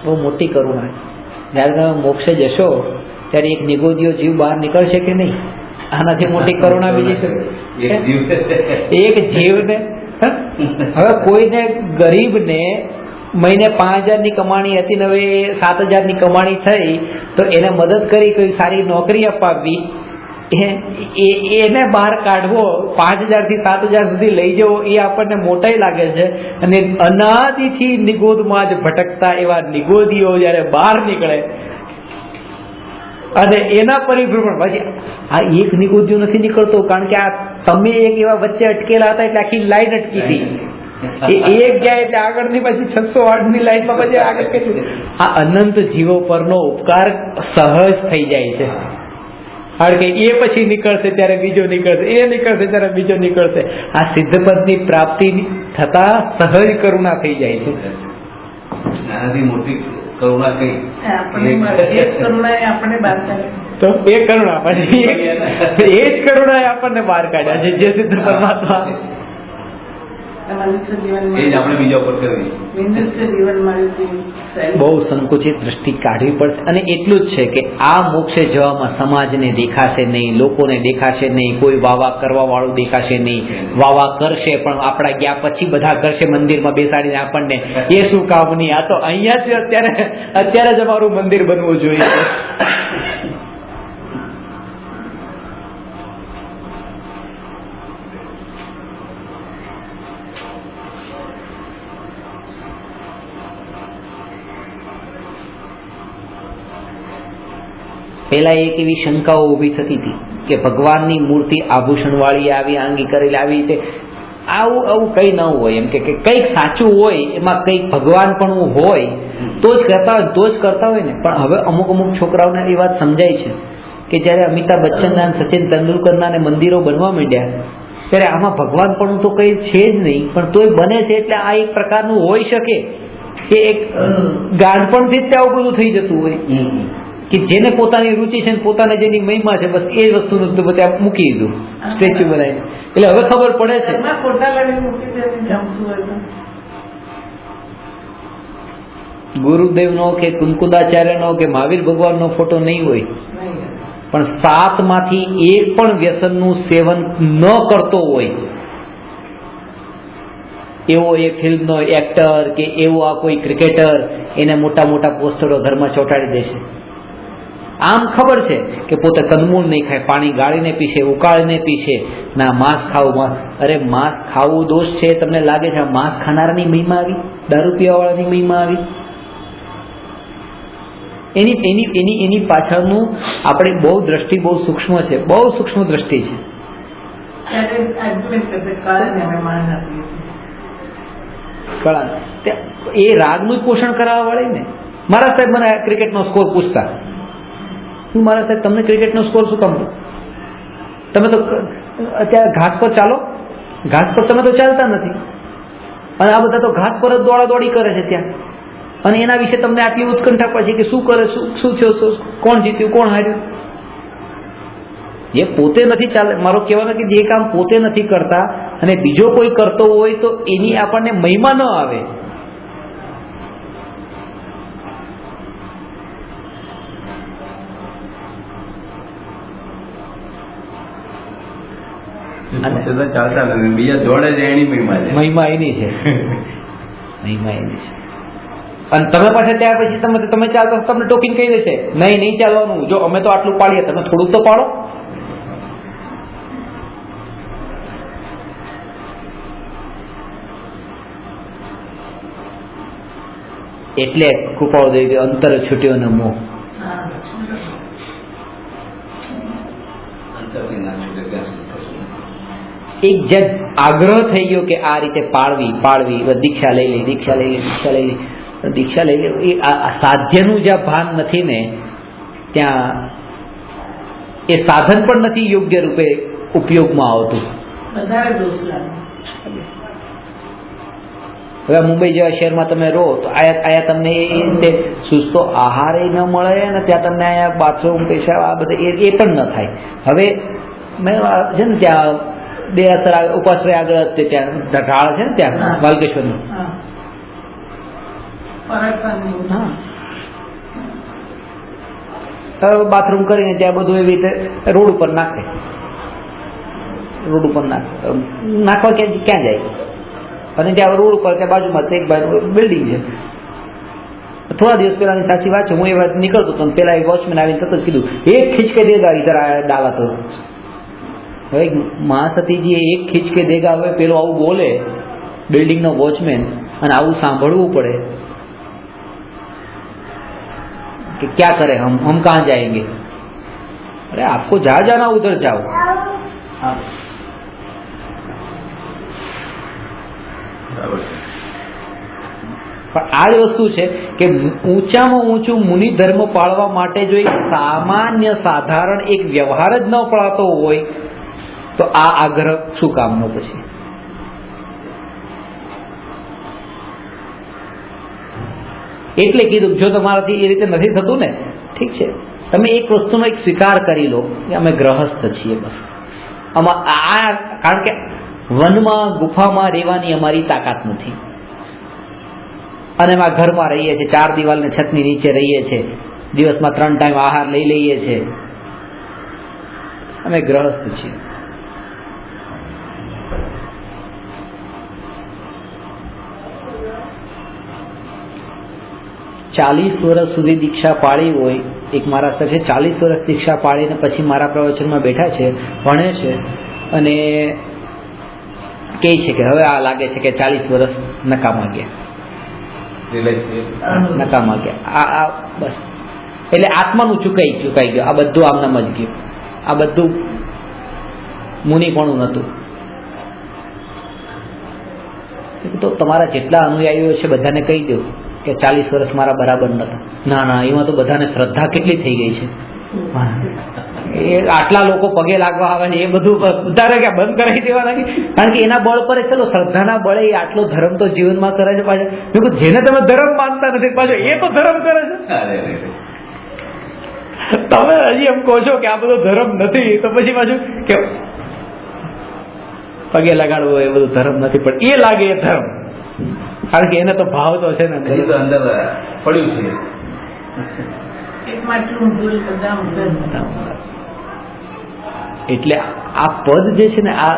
બહુ મોટી કરુણા. જયારે તમે મોક્ષે જશો ત્યારે એક નિગોદિયો જીવ બહાર નીકળશે કે નહીં? આનાથી મોટી કરુણા બીજી છે? એક જીવને, હવે કોઈને ગરીબને મહિને 5,000 ની કમાણી હતી ને હવે 7,000 ની કમાણી થઈ તો એને મદદ કરી, કોઈ સારી નોકરી અપાવી, એને બહાર કાઢવો, 5,000 થી 7,000 સુધી લઈ જવો, એ આપણને મોટાઈ લાગે છે. અને અનાદિથી નિગોદમાં જ ભટકતા એવા નિગોદીઓ જયારે બહાર નીકળે અને એના પરિભ્રમણ, પછી આ એક નિગોદીઓ નથી નીકળતો, કારણ કે આ તમે એક એવા વચ્ચે અટકેલા હતા એટલે આખી લાઈન અટકી હતી. એક જાય એટલે આગળની પછી 608 ની લાઈનમાં પછી આગળ કેટલી. આ અનંત જીવો પરનો ઉપકાર સહજ થઈ જાય છે. કારણ કે એ પછી નીકળશે ત્યારે બીજો નીકળશે, એ નીકળશે ત્યારે બીજો નીકળશે. આ સિદ્ધપદની પ્રાપ્તિ થતા સહજ કરુણા થઈ જાય છે. આનાથી મોટી કરુણા કઈ? તો એ કરુણા પછી એ જ કરુણા આપણને બહાર કાઢ્યા છે, જે સિદ્ધ પરમાત્મા. બહુ સંકુચિત દ્રષ્ટિ કાઢવી પડશે. અને એટલું જ છે કે આ મોક્ષે જવામાં સમાજને દેખાશે નહીં, લોકોને દેખાશે નહીં, કોઈ વાવા કરવા વાળું દેખાશે નહીં. વાવા કરશે પણ આપણા ગયા પછી બધા કરશે મંદિરમાં બેસાડીને આપણને. એ શું કામની? આ તો અહીંયા જ અત્યારે જ અમારું મંદિર બનવું જોઈએ. પેલા એક એવી શંકાઓ ઉભી થતી હતી કે ભગવાનની મૂર્તિ આભૂષણ વાળી આવી, આંગી કરેલી, આવી રીતે આવું કઈ ન હોય. એમ કે કંઈક સાચું હોય, એમાં કંઈક ભગવાન પણ હોય તો જ કરતા હોય ને. પણ હવે અમુક છોકરાઓને એ વાત સમજાય છે કે જયારે અમિતાભ બચ્ચનના, સચિન તેંડુલકરના ને મંદિરો બનવા માંડ્યા ત્યારે આમાં ભગવાન પણ તો કઈ છે જ નહીં, પણ તોય બને છે. એટલે આ એક પ્રકારનું હોઈ શકે કે એક ગાંડપણથી જ આવું બધું થઈ જતું હોય કે જેને પોતાની રુચિ છે, પોતાને જેની મહિમા છે, બસ એ જ વસ્તુનું બધા મૂકી દીધું સ્ટેચ્યુ બનાવીને. એટલે હવે ખબર પડે છે ગુરુદેવનો કે કુંકુદાચાર્યનો કે મહાવીર ભગવાનનો ફોટો નહીં હોય, પણ 7 માંથી એક પણ વ્યસનનું સેવન ન કરતો હોય એવો એક ફિલ્મનો એક્ટર કે એવો આ કોઈ ક્રિકેટર, એને મોટા પોસ્ટરો ઘરમાં ચોંટાડી દેશે. આમ ખબર છે કે પોતે કંદમૂળ નહીં ખાય, પાણી ગાળીને પીશે, ઉકાળીને પીશે, ના માંસ ખાવું. અરે માંસ ખાવું દોષ છે તમને લાગે છે? માંસ ખાનારાની મહિમા આવી, દારૂ પીવાવાળાની મહિમા આવી? એની પાછળનું આપણી બહુ દ્રષ્ટિ બહુ સૂક્ષ્મ છે, બહુ સૂક્ષ્મ દ્રષ્ટિ છે. એ રાગનું જ પોષણ કરાવવા વાળી ને. મારા સાહેબ મને ક્રિકેટનો સ્કોર પૂછતા, હું મારા સાહેબ તમને ક્રિકેટનો સ્કોર શું કામ? તમે તો અત્યારે ઘાસ પર ચાલો, ઘાસ પર તમે તો ચાલતા નથી, અને આ બધા તો ઘાસ પર જ દોડાદોડી કરે છે ત્યાં, અને એના વિશે તમને આટલી ઉત્કંઠા પછી કે શું કરે, શું થયો, કોણ જીત્યું, કોણ હાર્યું. જે પોતે નથી ચાલે, મારો કહેવાનો કે જે કામ પોતે નથી કરતા અને બીજો કોઈ કરતો હોય તો એની આપણને મહિમા ન આવે. ચાલતા નથી, બીજા જોડે જ એની મહિમા એની છે. અને તમે પાછા ત્યાર પછી તમે ચાલતો તમને ટોકીને કહી દેશે નહીં ચાલવાનું, જો અમે તો આટલું પાડીએ, તમે થોડુંક તો પાડો. એટલે કૃપાઓ દેવી અંતર છૂટ્યો ન મોહ. એક જગ આગ્રહ થઈ ગયો કે આ રીતે પાળવી, દીક્ષા લઈ લે. એ સાધ્યનું જ્યાં ભાન નથી ને ત્યાં એ સાધન પણ નથી યોગ્ય રૂપે ઉપયોગમાં આવતું. હવે મુંબઈ જેવા શહેરમાં તમે રહો તો આયા તમને એ રીતે સુસ્તો આહાર ન મળે ને ત્યાં તમને અહીંયા બાથરૂમ પેશાબ આ બધે એ પણ ન થાય. હવે મેં છે ને ત્યાં 2 ઉપાશ્રય આગળ ત્યાં ઢાળ છે ને ત્યાં વાલકેશ્વરનું, બાથરૂમ કરીને ત્યાં બધું એવી રીતે રોડ ઉપર નાખે, રોડ ઉપર નાખવા ક્યાં જાય? અને ત્યાં રોડ ઉપર ત્યાં બાજુમાં એક બાજુ બિલ્ડિંગ છે. થોડા દિવસ પહેલાની સાચી વાત છે, હું એ વાત નીકળતો હતો પેલા વોચમેન આવીને તરત જ કીધું, એક ખીંચ કે દેગા ઇધર ડાલા તો. હવે મહાસતીજીએ એક ખીંચ કે દેગા, હવે પેલો આવું બોલે બિલ્ડિંગનો વોચમેન, અને આવું સાંભળવું પડે कि क्या करें हम कहाँ जाएंगे? अरे आपको जहाँ जाना उधर जाओ. પણ આ જ વસ્તુ છે કે ઊંચામાં ઊંચું મુનિ ધર્મ પાળવા માટે જો એક સામાન્ય સાધારણ એક વ્યવહાર જ ન પડાતો હોય તો આ આગ્રહ શું કામનો પછી? એટલે કીધું જો તમારાથી એ રીતે નથી થતું ને, ઠીક છે, તમે એક વસ્તુનો એક સ્વીકાર કરી લો કે અમે ગ્રહસ્થ છીએ, બસ. કારણ કે વનમાં ગુફામાં રહેવાની અમારી તાકાત નથી, અને એમાં ઘરમાં રહીએ છીએ, 4 દિવાલને છતની નીચે રહીએ છીએ, દિવસમાં 3 ટાઈમ આહાર લઈ લઈએ છીએ, અમે ગ્રહસ્થ છીએ. ચાલીસ વર્ષ સુધી દીક્ષા પાળી હોય એક મારા સર છે, 40 વર્ષ દીક્ષા પાળીને પછી મારા પ્રવચનમાં બેઠા છે, ભણે છે, અને કહે છે કે હવે આ લાગે છે કે 40 વર્ષ નકામા ગયા. આ બસ, એટલે આત્માનું ચૂકાઈ ગયું, આ બધું આમનામ જ ગયું, આ બધું મુનિપણું નહોતું. તો તમારા જેટલા અનુયાયીઓ છે બધાને કહી દો કે 40 વર્ષ મારા બરાબર નતા. ના, એમાં તો બધાને શ્રદ્ધા કેટલી થઈ ગઈ છે, એ આટલા લોકો પગે લાગવા આવે ને એ બધું વધારે કે બંધ કરાવી દેવાના, કારણ કે એના બળ પર ચલો શ્રદ્ધાના બળે આટલો ધર્મ તો જીવનમાં કરે છે. પાછો જેને તમે ધર્મ માનતા નથી પાછો એ તો ધર્મ કરે છે. તમે હજી એમ કહો છો કે આ બધો ધર્મ નથી, તો પછી પાછું કે પગે લગાડવો એ બધું ધર્મ નથી, પણ એ લાગે એ ધર્મ, કારણ કે એને તો ભાવ તો છે ને, તો અંદર પડ્યું છે. એટલે આ પદ જે છે ને, આ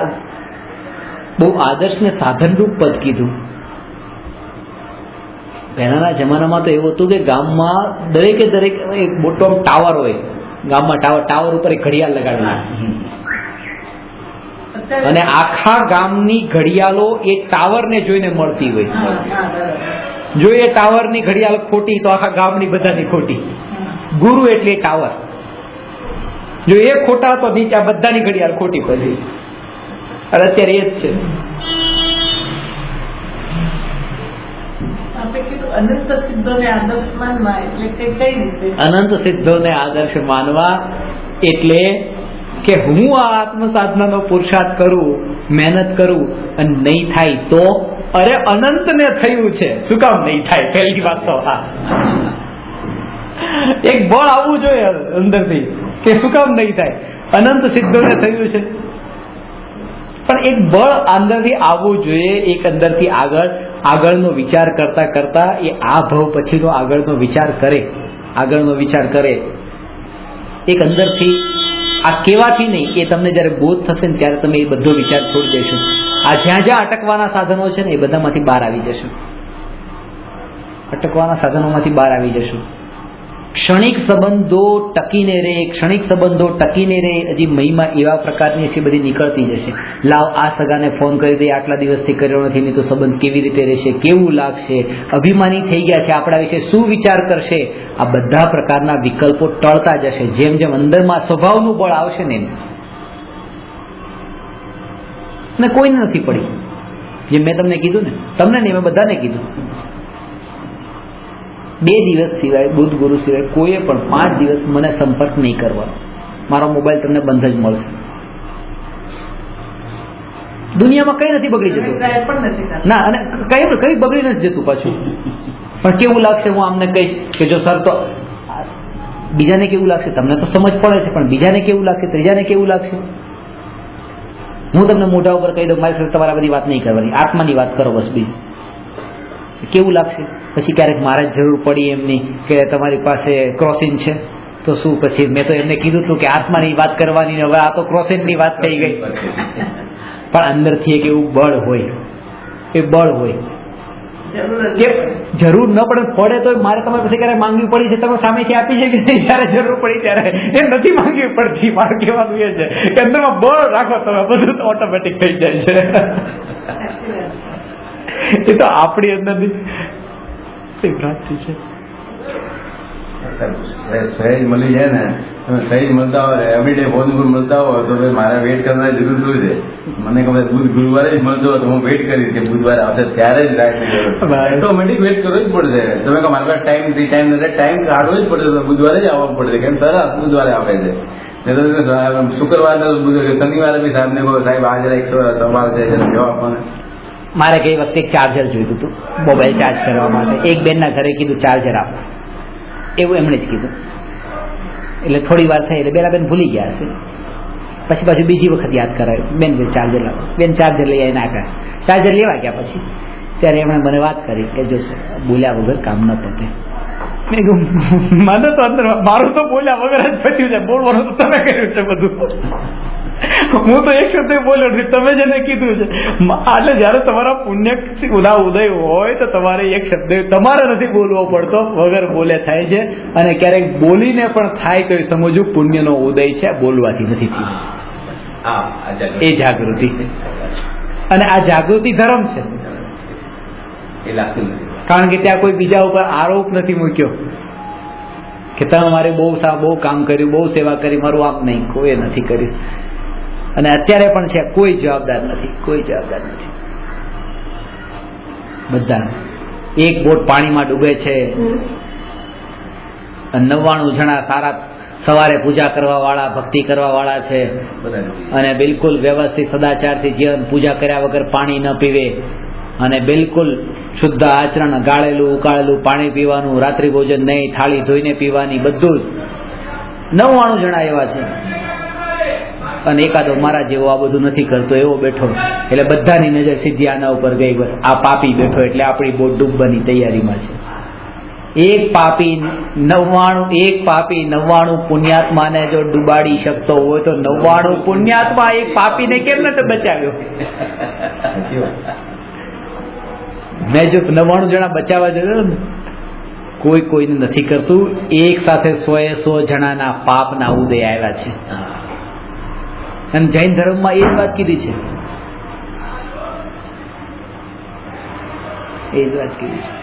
બહુ આદર્શ ને સાધનરૂપ પદ કીધું. પહેલાના જમાનામાં તો એવું હતું કે ગામમાં દરેકે દરેક એક મોટો ટાવર હોય, ગામમાં ટાવર ઉપર એક ઘડિયાળ લગાડવાની, અને આખા ગામની ઘડિયાળો એ ટાવરને જોઈને મળતી હોય. જો એ ટાવરની ઘડિયાળ ખોટી તો આખા ગામની બધાની ખોટી. ગુરુ એટલે ટાવર, જો એ ખોટા તો નીચે બધાની ઘડિયાળ ખોટી પછી. અને અત્યારે એ જ છે. અનંત સિદ્ધોને આદર્શ માનવા એટલે કે હું આ આત્મ સાધનાનો પુરુષાર્થ કરું, મહેનત કરું, અને નહીં થાય તો અરે અનંતને થયું છે, શું કામ નહીં થાય? પહેલી વાત તો હા, એક બળ આવવું જોઈએ અંદરથી કે શું કામ નહીં થાય? અનંત સિદ્ધોને થયું છે, પણ એક બળ અંદરથી આવવું જોઈએ, એક અંદરથી આગળનો વિચાર કરતા કરતા એ આ ભવ પછીનો આગળનો વિચાર કરે, એક અંદરથી. આ કેવાથી નહીં, એ તમને જયારે બોધ થશે ને ત્યારે તમે એ બધો વિચાર છોડી દેશો. આ જ્યાં જ્યાં અટકવાના સાધનો છે ને એ બધામાંથી બહાર આવી જશો, અટકવાના સાધનોમાંથી બહાર આવી જશો. ક્ષણિક સંબંધો ટકીને રહે, હજી મહિમા એવા પ્રકારની છે બધી નીકળતી જશે. લાવ આ સગાને ફોન કરી દે, આટલા દિવસથી કર્યો નથી, નહીં તો સંબંધ કેવી રીતે રહેશે, કેવું લાગશે, અભિમાની થઈ ગયા છે, આપણા વિશે શું વિચાર કરશે, આ બધા પ્રકારના વિકલ્પો ટળતા જશે જેમ જેમ અંદરમાં સ્વભાવનું બળ આવશે ને. ને કોઈને નથી પડી, જેમ મેં તમને કીધું ને, તમને નહીં, મેં બધાને કીધું, 2 દિવસ સિવાય, બુદ્ધ ગુરુ સિવાય કોઈએ પણ 5 દિવસ મને સંપર્ક નહીં કરવાનો. મારો મોબાઈલ તમને બંધ જ મળશે. દુનિયામાં કઈ નથી બગડી જતું ના, અને કઈ બગડી નથી જતું પાછું. પણ કેવું લાગશે હું આમને કહીશ કે જો સર, તો બીજાને કેવું લાગશે? તમને તો સમજ પડે છે, પણ બીજાને કેવું લાગશે, ત્રીજાને કેવું લાગશે? હું તમને મોઢા ઉપર કહી દઉં મારી સાથે તમારે બધી વાત નહીં કરવાની, આત્માની વાત કરો બસ. બીજું કેવું લાગશે? પછી ક્યારેક મારે જ જરૂર પડી એમની કે તમારી પાસે ક્રોસિન છે, તો શું પછી મેં તો એમને કીધું હતું કે આત્માની વાત કરવાની, હવે આ તો ક્રોસિનની વાત થઈ ગઈ. પણ અંદરથી એક એવું બળ હોય, એ બળ હોય કે જરૂર ન પડે તો મારે તમારી પાસે ક્યારે માંગવી પડી છે, તમે સામેથી આપી છે કે નહીં? જયારે જરૂર પડી ત્યારે એ નથી માંગવી પડતી. મારે કહેવાનું એ છે કે અંદરમાં બળ રાખો, તમે બધું ઓટોમેટિક થઈ જાય છે. એ તો આપણી અંદરની પ્રાપ્તિ છે. સહેજ મળી જાય ને, તમે સહેજ મળતા હોય, એવરીડે ફોન પર મળતા હોય તો મારે વેઇટ કરવાની જરૂર શું છે? મને ખબર ગુરુવારે જ મળતો હોય તો હું વેઇટ કરીશ કે બુધવારે આવશે ત્યારે જ ઓટોમેટિક વેઇટ કરવો જ પડશે. તમે કહો મારા ટાઈમ કાઢવો જ પડશે, બુધવારે જ આવવું પડશે. કેમ સરસ બુધવારે આવે છે, શુક્રવાર શનિવારે બી સાહેબ ને કહો સાહેબ આ જરા 100 સવાલ છે જવાબ આપવાનો. મારે ગઈ વખતે એક ચાર્જર જોઈતું હતું મોબાઈલ ચાર્જ કરવા માટે. એક બેનના ઘરે કીધું ચાર્જર આપો, એવું એમણે જ કીધું. એટલે થોડી વાર થઈ એટલે બેન ભૂલી ગયા હશે. પછી પાછું બીજી વખત યાદ કરાયું, બેન ચાર્જર લાવો. બેન ચાર્જર લઈ આવી નાખ્યા. ચાર્જર લેવા ગયા પછી ત્યારે એમણે મને વાત કરી કે જો બોલ્યા વગર કામ ન પતે. મેં કહ્યું મને તો અંદર મારું તો બોલ્યા વગર જ પત્યું છે, બોલવાનું તો તમે કર્યું છે બધું. હું તો એક શબ્દ બોલ્યો નથી, તમે જેને કીધું છે. એટલે જયારે તમારા પુણ્ય ઉદય હોય તો તમારે એક શબ્દ તમારે નથી બોલવો પડતો, વગર બોલે થાય છે. અને ક્યારેક બોલીને પણ થાય તો એ સમજવું પુણ્યનો ઉદય છે, બોલવાથી નથી થયું. એ જાગૃતિ, અને આ જાગૃતિ ધર્મ છે. કારણ કે ત્યાં કોઈ બીજા ઉપર આરોપ નથી મૂક્યો કે તમે મારે બહુ કામ કર્યું, બહુ સેવા કરી, મારું આપ નહીં, કોઈ નથી કર્યું. અને અત્યારે પણ છે, કોઈ જવાબદાર નથી, કોઈ જવાબદાર નથી. બધા એક બોટ પાણીમાં ડૂબે છે, 99 જણા સારા સવારે પૂજા કરવા વાળા, ભક્તિ કરવા વાળા છે, અને બિલકુલ વ્યવસ્થિત સદાચારથી જીવન, પૂજા કર્યા વગર પાણી ન પીવે, અને બિલકુલ શુદ્ધ આચરણ, ગાળેલું ઉકાળેલું પાણી પીવાનું, રાત્રિ ભોજન નહીં, થાળી ધોઈને પીવાની, બધું જ 99 જણા એવા છે. અને એકાદો મારા જેવો આ બધું નથી કરતો એવો બેઠો, એટલે બધાની નજર સીધી આના ઉપર ગઈ. બસ આ પાપી બેઠો એટલે આપણી બોટ ડૂબવાની તૈયારીમાં છે. એક પાપી 99 પુણ્યાત્માને જો ડૂબાડી શકતો હોય તો 99 પુણ્યાત્મા એક પાપીને કેમ નથી બચાવ્યો? મેં જો 99 જણા બચાવવા જતો ને, કોઈને નથી કરતું. એક સાથે 100 જણાના પાપના ઉદય આવ્યા છે. અને જૈન ધર્મમાં એ જ વાત કીધી છે, એ જ વાત કીધી છે.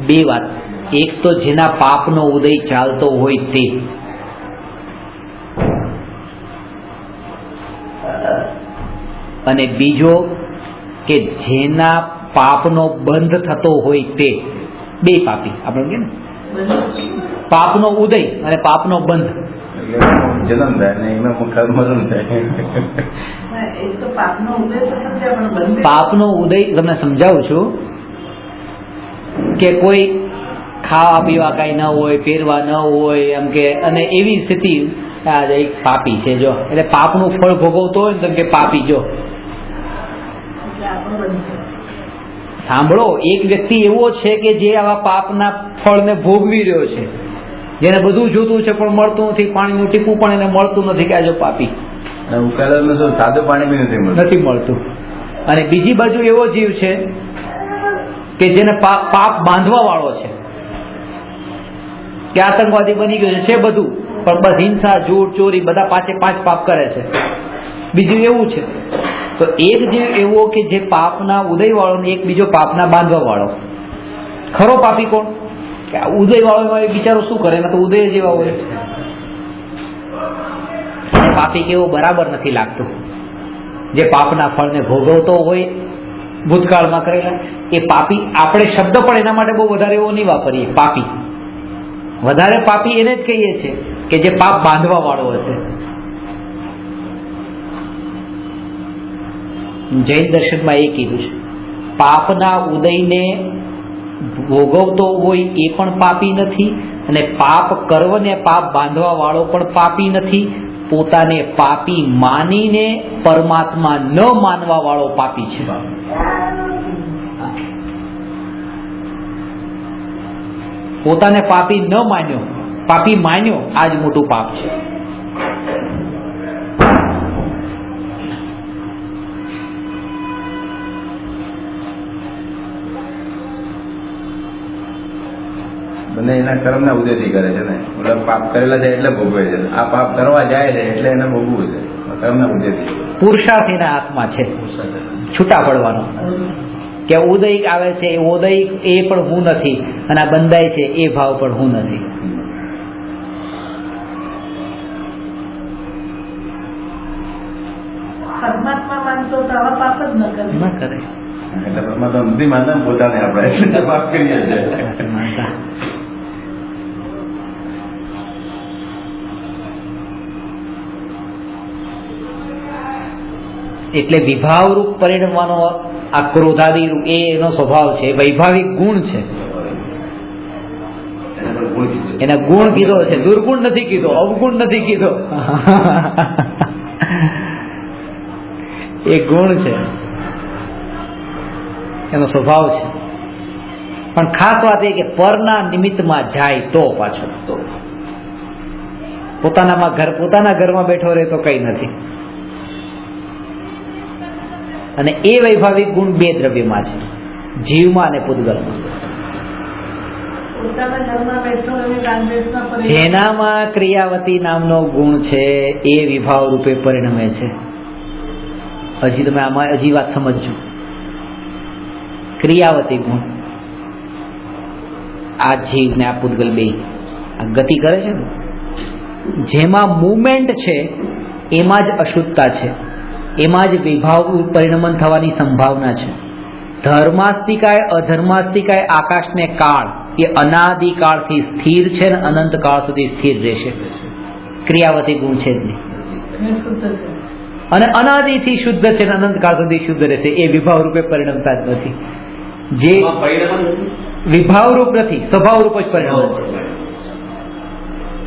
બે વાત, એક તો જેના પાપનો ઉદય ચાલતો હોય તે, અને બીજો કે જેના પાપનો બંધ થતો હોય તે. બે પાપી આપણે કે ને, પાપનો ઉદય અને પાપનો બંધ. જન્મ થાય ને એમાં મરણ થાય. પાપનો ઉદય તમને સમજાવું છું કે કોઈ ખાવા પીવા કઈ ન હોય, પહેરવા ન હોય, એમ કે, અને એવી સ્થિતિ, આ એક પાપી છે જો, એટલે પાપનું ફળ ભોગવતો હોય ને કે પાપી. જો સાંભળો, એક વ્યક્તિ એવો છે કે જે આવા પાપના ફળને ભોગવી રહ્યો છે, જેને બધું જોતું છે પણ મળતું નથી, પાણીનું ટીપું પણ એને મળતું નથી, કે આ જો પાપી. ઉકાળેલું સાદું પાણી બી નથી મળતું. અને બીજી બાજુ એવો જીવ છે કે જેને પાપ બાંધવા વાળો છે, કે આતંકવાદી બની ગયો છે બધું, પણ બસ હિંસા, જૂઠ, ચોરી, બધા 5 પાપ કરે છે. બીજું એવું છે. તો એક જીવ એવો કે જે પાપના ઉદય વાળો ને એક બીજો પાપના બાંધવા વાળો. ખરો પાપી કોણ? કે ઉદય વાળો બિચારો શું કરે, તો ઉદય જેવા હોય. પાપી કેવો બરાબર નથી લાગતું. જે પાપના ફળને ભોગવતો હોય ભૂતકાળમાં કરેલા, એ પાપી. આપણે શબ્દ પણ એના માટે બહુ વધારે એવો નહીં વાપરીએ. પાપી, વધારે પાપી એને જ કહીએ છીએ કે જે પાપ બાંધવા વાળો હશે. જૈન દર્શનમાં એ કીધું છે, પાપના ઉદયને ભોગવતો હોય એ પણ પાપી નથી, અને પાપ કરવને પાપ બાંધવા વાળો પણ પાપી નથી. પોતાને પાપી માનીને પરમાત્મા ન માનવા વાળો પાપી છે. પોતાને પાપી ન માન્યો, પાપી માન્યો, આ જ મોટું પાપ છે. બંને એના કર્મના ઉદયથી કરે છે ને. ઓલા પાપ કરેલા છે એટલે ભોગવે છે, આ પાપ કરવા જાય છે એટલે એને ભોગવવું છે. કર્મના ઉદયથી પુરુષાર્થ એના હાથમાં છે, છૂટા પડવાનો. કે ઉદયિક આવે છે, એ ઉદયિક એ પણ હું નથી, અને આ બંધાય છે એ ભાવ પણ હું નથી. પરમાત્મા માનતો તો આવા પાપ જ ન કરે. ન કરે. એટલે પરમાત્મા નથી માનતા પોતાને આપણે એટલે પાપ કરીએ છીએ. માનતા. એટલે વિભાવરૂપ પરિણમવાનો આ ક્રોધાદી રૂપ એ એનો સ્વભાવ છે, વૈભાવિક ગુણ છે. એના ગુણ કીધો છે, દુર્ગુણ નથી કીધો, અવગુણ નથી કીધો. એ ગુણ છે, એનો સ્વભાવ છે. પણ ખાસ વાત એ કે પરના નિમિત્તમાં જાય તો પાછો પોતાના ઘરમાં બેઠો રહે તો કઈ નથી. અને એ વૈભાવિક ગુણ બે દ્રવ્યમાં છે, જીવમાં અને પૂતગલમાં. જેનામાં ક્રિયાવતી નામનો ગુણ છે એ વિભાવ રૂપે પરિણમે છે. હજી તમે આમાં હજી વાત સમજજો. ક્રિયાવતી ગુણ આ જીવ ને આ પૂતગલ બે આ ગતિ કરે છે ને, જેમાં મુવમેન્ટ છે એમાં જ અશુદ્ધતા છે, એમાં જ વિભાવ પરિણમન થવાની સંભાવના છે. ધર્માસ્તિકાય અધર્માસ્તિકાય આકાશને કાળ એ અનાદિકાળથી સ્થિર છે ને અનંત કાળ સુધી સ્થિર રહેશે. ક્રિયાવતી ગુણ છે જ નહીં, અને અનાદિથી શુદ્ધ છે ને અનંત કાળ સુધી શુદ્ધ રહેશે. એ વિભાવ રૂપે પરિણમતા જ નથી. જે વિભાવ રૂપ નથી, સ્વભાવ રૂપ જ પરિણમન છે.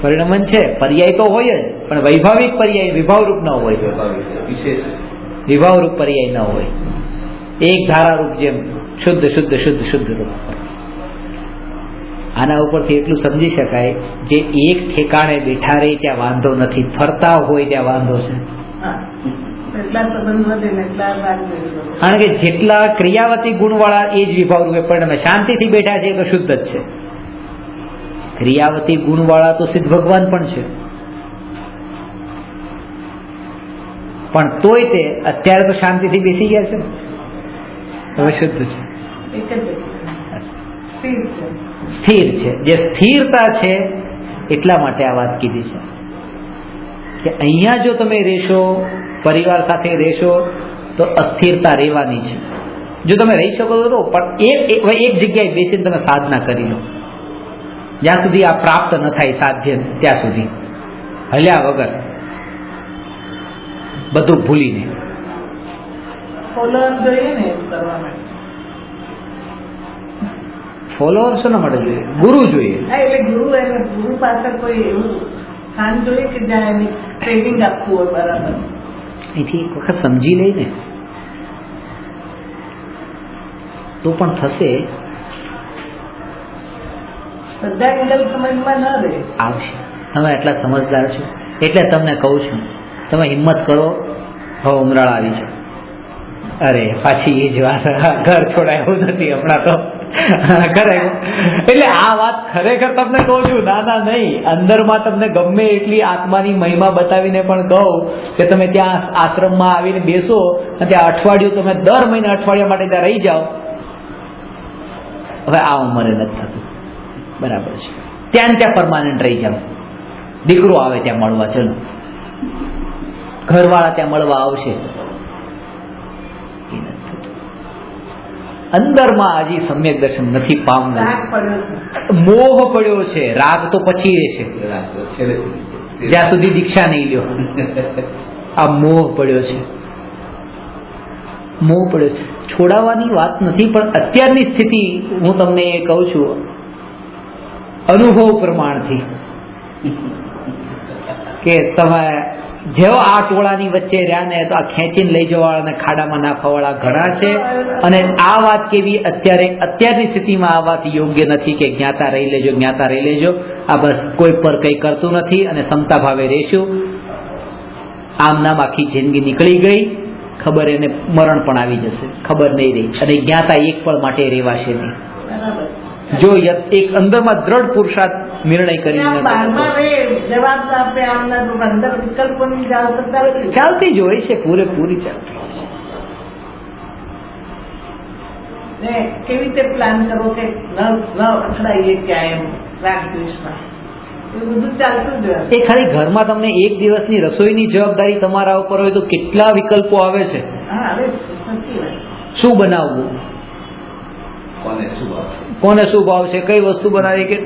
પરિણમન છે, પર્યાય તો હોય જ, પણ વૈભાવિક પર્યાય વિભાવ રૂપ ન હોય, વિભાવ રૂપ પર્યાય ન હોય. એક ધારા રૂપ જેમ શુદ્ધ શુદ્ધ શુદ્ધ શુદ્ધ રૂપ. આના ઉપરથી એટલું સમજી શકાય, જે એક ઠેકાણે બેઠા રહે ત્યાં વાંધો નથી, ફરતા હોય ત્યાં વાંધો છે. કારણ કે જેટલા ક્રિયાવતી ગુણ વાળા એ જ વિભાવ રૂપે પરિણમે. શાંતિથી બેઠા છે તો શુદ્ધ જ છે. ક્રિયાવતી ગુણ વાળા તો સિદ્ધ ભગવાન પણ છે, પણ તોય તે અત્યારે તો શાંતિથી બેસી ગયા છે, હવે શુદ્ધ છે, સ્થિર છે. જે સ્થિરતા છે એટલા માટે આ વાત કીધી છે કે અહીંયા જો તમે રહેશો, પરિવાર સાથે રહેશો તો અસ્થિરતા રહેવાની છે. જો તમે રહી શકો તો રહો, પણ એક જગ્યાએ બેસીને તમે સાધના કરી લો. જ્યાં સુધી આ પ્રાપ્ત ન થાય સાધ્ય, ત્યાં સુધી હલ્યા વગર બધું ભૂલીને. ફોલોઅર શેના માટે જોઈએ? ગુરુ જોઈએ. ગુરુ પાછળ કોઈ એવું સ્થાન જોઈએ કે જ્યાં એની ટ્રેનિંગ આપવું હોય બરાબર. અહીંથી એક વખત સમજી લઈને તો પણ થશે. બધા એંગલ સમજમાં ન રહે. આવશે. તમે એટલા સમજદાર છો એટલે તમને કહું છું, તમે હિંમત કરો. હવે ઉમરાળ આવી છે. અરે પાછી એ જ વાત, ઘર છોડાયું નથી હમણાં તો ઘરે. એટલે આ વાત ખરેખર તમને કહું છું, ના નહીં, અંદરમાં તમને ગમે એટલી આત્માની મહિમા બતાવીને પણ કહું કે તમે ત્યાં આશ્રમમાં આવીને બેસો અને ત્યાં અઠવાડિયું તમે દર મહિને અઠવાડિયા માટે ત્યાં રહી જાઓ. હવે આ ઉંમરે નથી થતું, બરાબર છે. ત્યાં પરમાનન્ટ રહી જાઓ. દીકરો આવે ત્યાં મળવા, ચલો ઘરવાળા ત્યાં મળવા આવશે. અંદરમાં હજી સમ્યક દર્શન નથી પામવું. રાગ પડ્યો છે. મોહ પડ્યો છે. રાગ તો પછી રહેશે છેલ્લે જ્યાં સુધી દીક્ષા નહીં લ્યો. આ મોહ પડ્યો છે. મોહ પડ્યો છે. છોડાવવાની વાત નથી, પણ અત્યારની સ્થિતિ હું તમને એ કહું છું અનુભવ પ્રમાણથી કે તમે જેવો આ ટોળાની વચ્ચે રહ્યા ને તો આ ખેંચીને લઈ જવાવાળા અને ખાડામાં નાખવાવાળા ઘણા છે. અને આ વાત કેવી અત્યારની સ્થિતિમાં આ વાત યોગ્ય નથી કે જ્ઞાતા રહી લેજો, જ્ઞાતા રહી લેજો. આ બસ કોઈ પર કંઈ કરતું નથી અને સમતા ભાવે રહેશું. આમ નામ આખી જિંદગી નીકળી ગઈ, ખબર એને મરણ પણ આવી જશે, ખબર નહીં રહી. અને જ્ઞાતા એક પળ માટે રહેવાશે નહીં. બરાબર. જો એક અંદરમાં દ્રઢ પુરુષાર્થ નિર્ણય કરીને બહારમાં રે જવાબ આપે આમના અંદર વિકલ્પોની ચાલતી જ હોય છે, પૂરેપૂરી ચાલતી હોય છે. ને કેવી રીતે પ્લાન કરો કે ન અથડાઈએ ક્યાંય એમ રાગ દ્વેષમાં, એ બધું ચાલતું જ હોય. એ ખાલી ઘરમાં તમને એક દિવસની રસોઈની જવાબદારી તમારા ઉપર હોય તો કેટલા વિકલ્પો આવે છે. હા, હવે સાચી વાત. શું બનાવવું, કોને શું ભાવશે, કઈ વસ્તુ બનાવી, કે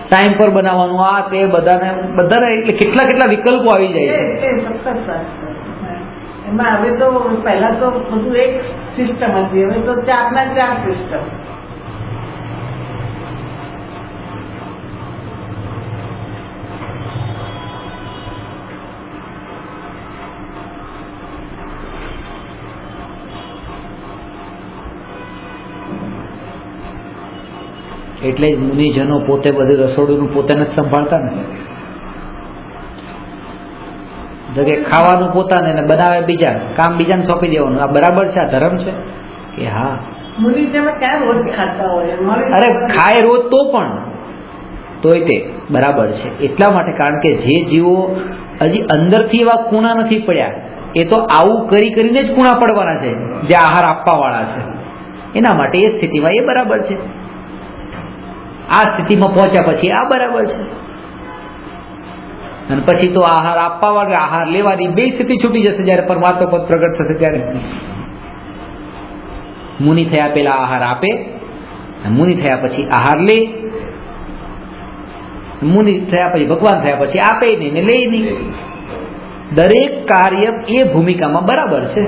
ટાઈમ પર બનાવવાનું, આ તે બધાને એટલે કેટલા કેટલા વિકલ્પો આવી જાય છે. એ ચોક્કસ વાત છે. એમાં હવે તો પહેલા તો બધું એક સિસ્ટમ હતી, હવે તો ચારના 4 સિસ્ટમ. એટલે જ મુનિજનો પોતે બધું રસોડું પોતે નથી સંભાળતા ને. કે ખાવાનું પોતાને ને બનાવે બીજા, કામ બીજાને સોંપી દેવાનું. આ બરાબર છે? આ ધર્મ છે કે હા? મુનિજનો ક્યાં રોજ ખાતા હોય? અરે ખાય રોજ તો પણ તોય તે બરાબર છે. એટલા માટે કારણ કે જે જીવો હજી અંદરથી એવા કૂણા નથી પડ્યા, એ તો આવું કરી કરીને જ કૂણા પડવાના છે જે આહાર આપવા વાળા છે. એના માટે એ સ્થિતિમાં એ બરાબર છે. આ સ્થિતિમાં પહોંચ્યા પછી આ બરાબર છે. અને પછી તો આહાર આપવા વાળા આહાર લેવાની બે સ્થિતિ છૂટી જશે જયારે પરમાત્મા પદ પ્રગટ થશે ત્યારે. મુનિ થયા પેલા આહાર આપે, મુનિ થયા પછી આહાર લે, મુનિ થયા પછી ભગવાન થયા પછી આપે નહીં ને લે નહીં. દરેક કાર્ય એ ભૂમિકામાં બરાબર છે.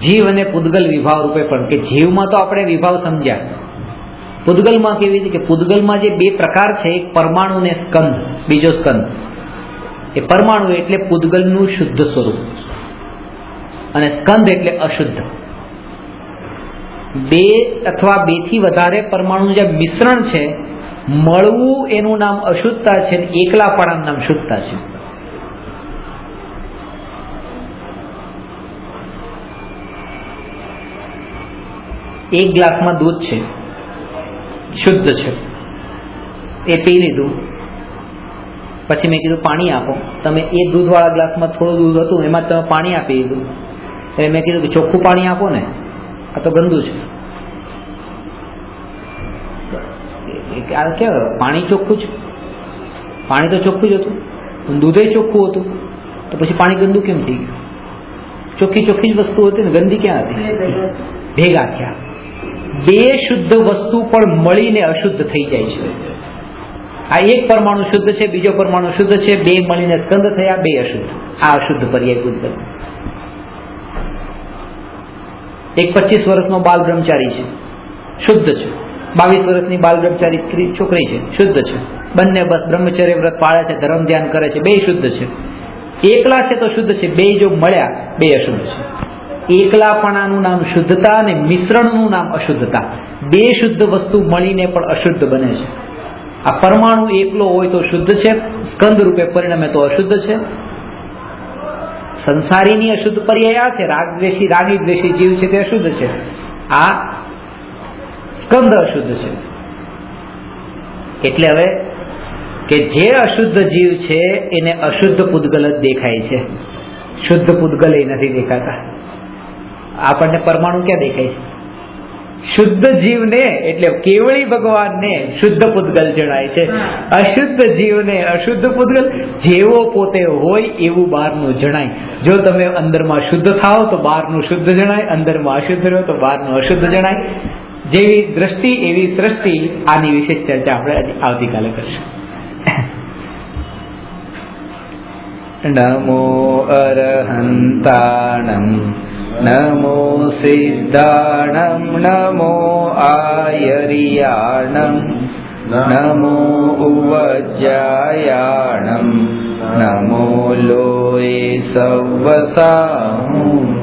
જીવ અને પૂદગલ વિભાવ રૂપે પણ, કે જીવમાં તો આપણે વિભાવ સમજ્યા, પૂદગલમાં કેવી રીતે કે પૂદગલમાં જે બે પ્રકાર છે, એક પરમાણુ ને સ્કંદ, બીજો સ્કંદ. એ પરમાણુ એટલે પૂદગલનું શુદ્ધ સ્વરૂપ અને સ્કંદ એટલે અશુદ્ધ. 2 અથવા 2 થી વધારે પરમાણુ જે મિશ્રણ છે, મળવું એનું નામ અશુદ્ધતા છે, એકલાપણાનું નામ શુદ્ધતા છે. એક ગ્લાસમાં દૂધ છે, શુદ્ધ છે, એ પી લીધું. પછી મેં કીધું પાણી આપો. તમે એ દૂધવાળા ગ્લાસમાં થોડું દૂધ હતું, એમાં તમે પાણી આપી દીધું. એટલે મેં કીધું કે ચોખ્ખું પાણી આપો ને, આ તો ગંદુ છે. કે પાણી ચોખ્ખું છે? પાણી તો ચોખ્ખું જ હતું, દૂધે ચોખ્ખું હતું, તો પછી પાણી ગંદુ કેમ થઈ ગયું? ચોખ્ખી ચોખ્ખી જ વસ્તુ હતી ને, ગંદી ક્યાં હતી? ભેગા થયા. 2 શુદ્ધ વસ્તુ પણ મળીને અશુદ્ધ થઈ જાય છે. આ એક પરમાણુ શુદ્ધ છે, બીજો પરમાણુ શુદ્ધ છે, 2 મળીને સ્કંદ થયા, 2 અશુદ્ધ. આ અશુદ્ધ પર્યાય પૂદગલ. એક 25 વર્ષનો બાલ બ્રહ્મચારી છે, શુદ્ધ છે. 22 વર્ષની બાલ બ્રહ્મચારી સ્ત્રી છોકરી છે, શુદ્ધ છે. બંને બસ બ્રહ્મચર્ય વ્રત પાળે છે, ધર્મ ધ્યાન કરે છે, 2 શુદ્ધ છે. એકલા છે તો શુદ્ધ છે, 2 જો મળ્યા 2 અશુદ્ધ છે. એકલાપણાનું નામ શુદ્ધતા અને મિશ્રણનું નામ અશુદ્ધતા. 2 શુદ્ધ વસ્તુ મળીને પણ અશુદ્ધ બને છે. આ પરમાણુ એકલો હોય તો શુદ્ધ છે, સ્કંદ રૂપે પરિણમે તો અશુદ્ધ છે. સંસારીની અશુદ્ધ પર્યાય આ છે, રાગદ્વેષી રાગી દ્વેષી જીવ છે તે અશુદ્ધ છે. આ સ્કંદ અશુદ્ધ છે. એટલે હવે કે જે અશુદ્ધ જીવ છે એને અશુદ્ધ પૂદગલ જ દેખાય છે, શુદ્ધ પૂદગલ એ નથી દેખાતા. આપણને પરમાણુ ક્યાં દેખાય છે? શુદ્ધ જીવને એટલે કેવળી ભગવાનને શુદ્ધ પૂતગલ જણાય છે. અશુદ્ધ જીવને અશુદ્ધ પૂતગલ, જેવો પોતે હોય એવું બહારનું જણાય. જો તમે અંદરમાં શુદ્ધ થાઓ તો બહારનું શુદ્ધ જણાય, અંદરમાં અશુદ્ધ રહો તો બહારનું અશુદ્ધ જણાય. જેવી દ્રષ્ટિ એવી સૃષ્ટિ. આની વિશેષ ચર્ચા આપણે આવતીકાલે કરશું. નમો અરહંતાણમ નમો સિદ્ધાણમ નમો આયર્યાણમ નમો ઉવજ્જાયાણમ નમો લોય સવસાહું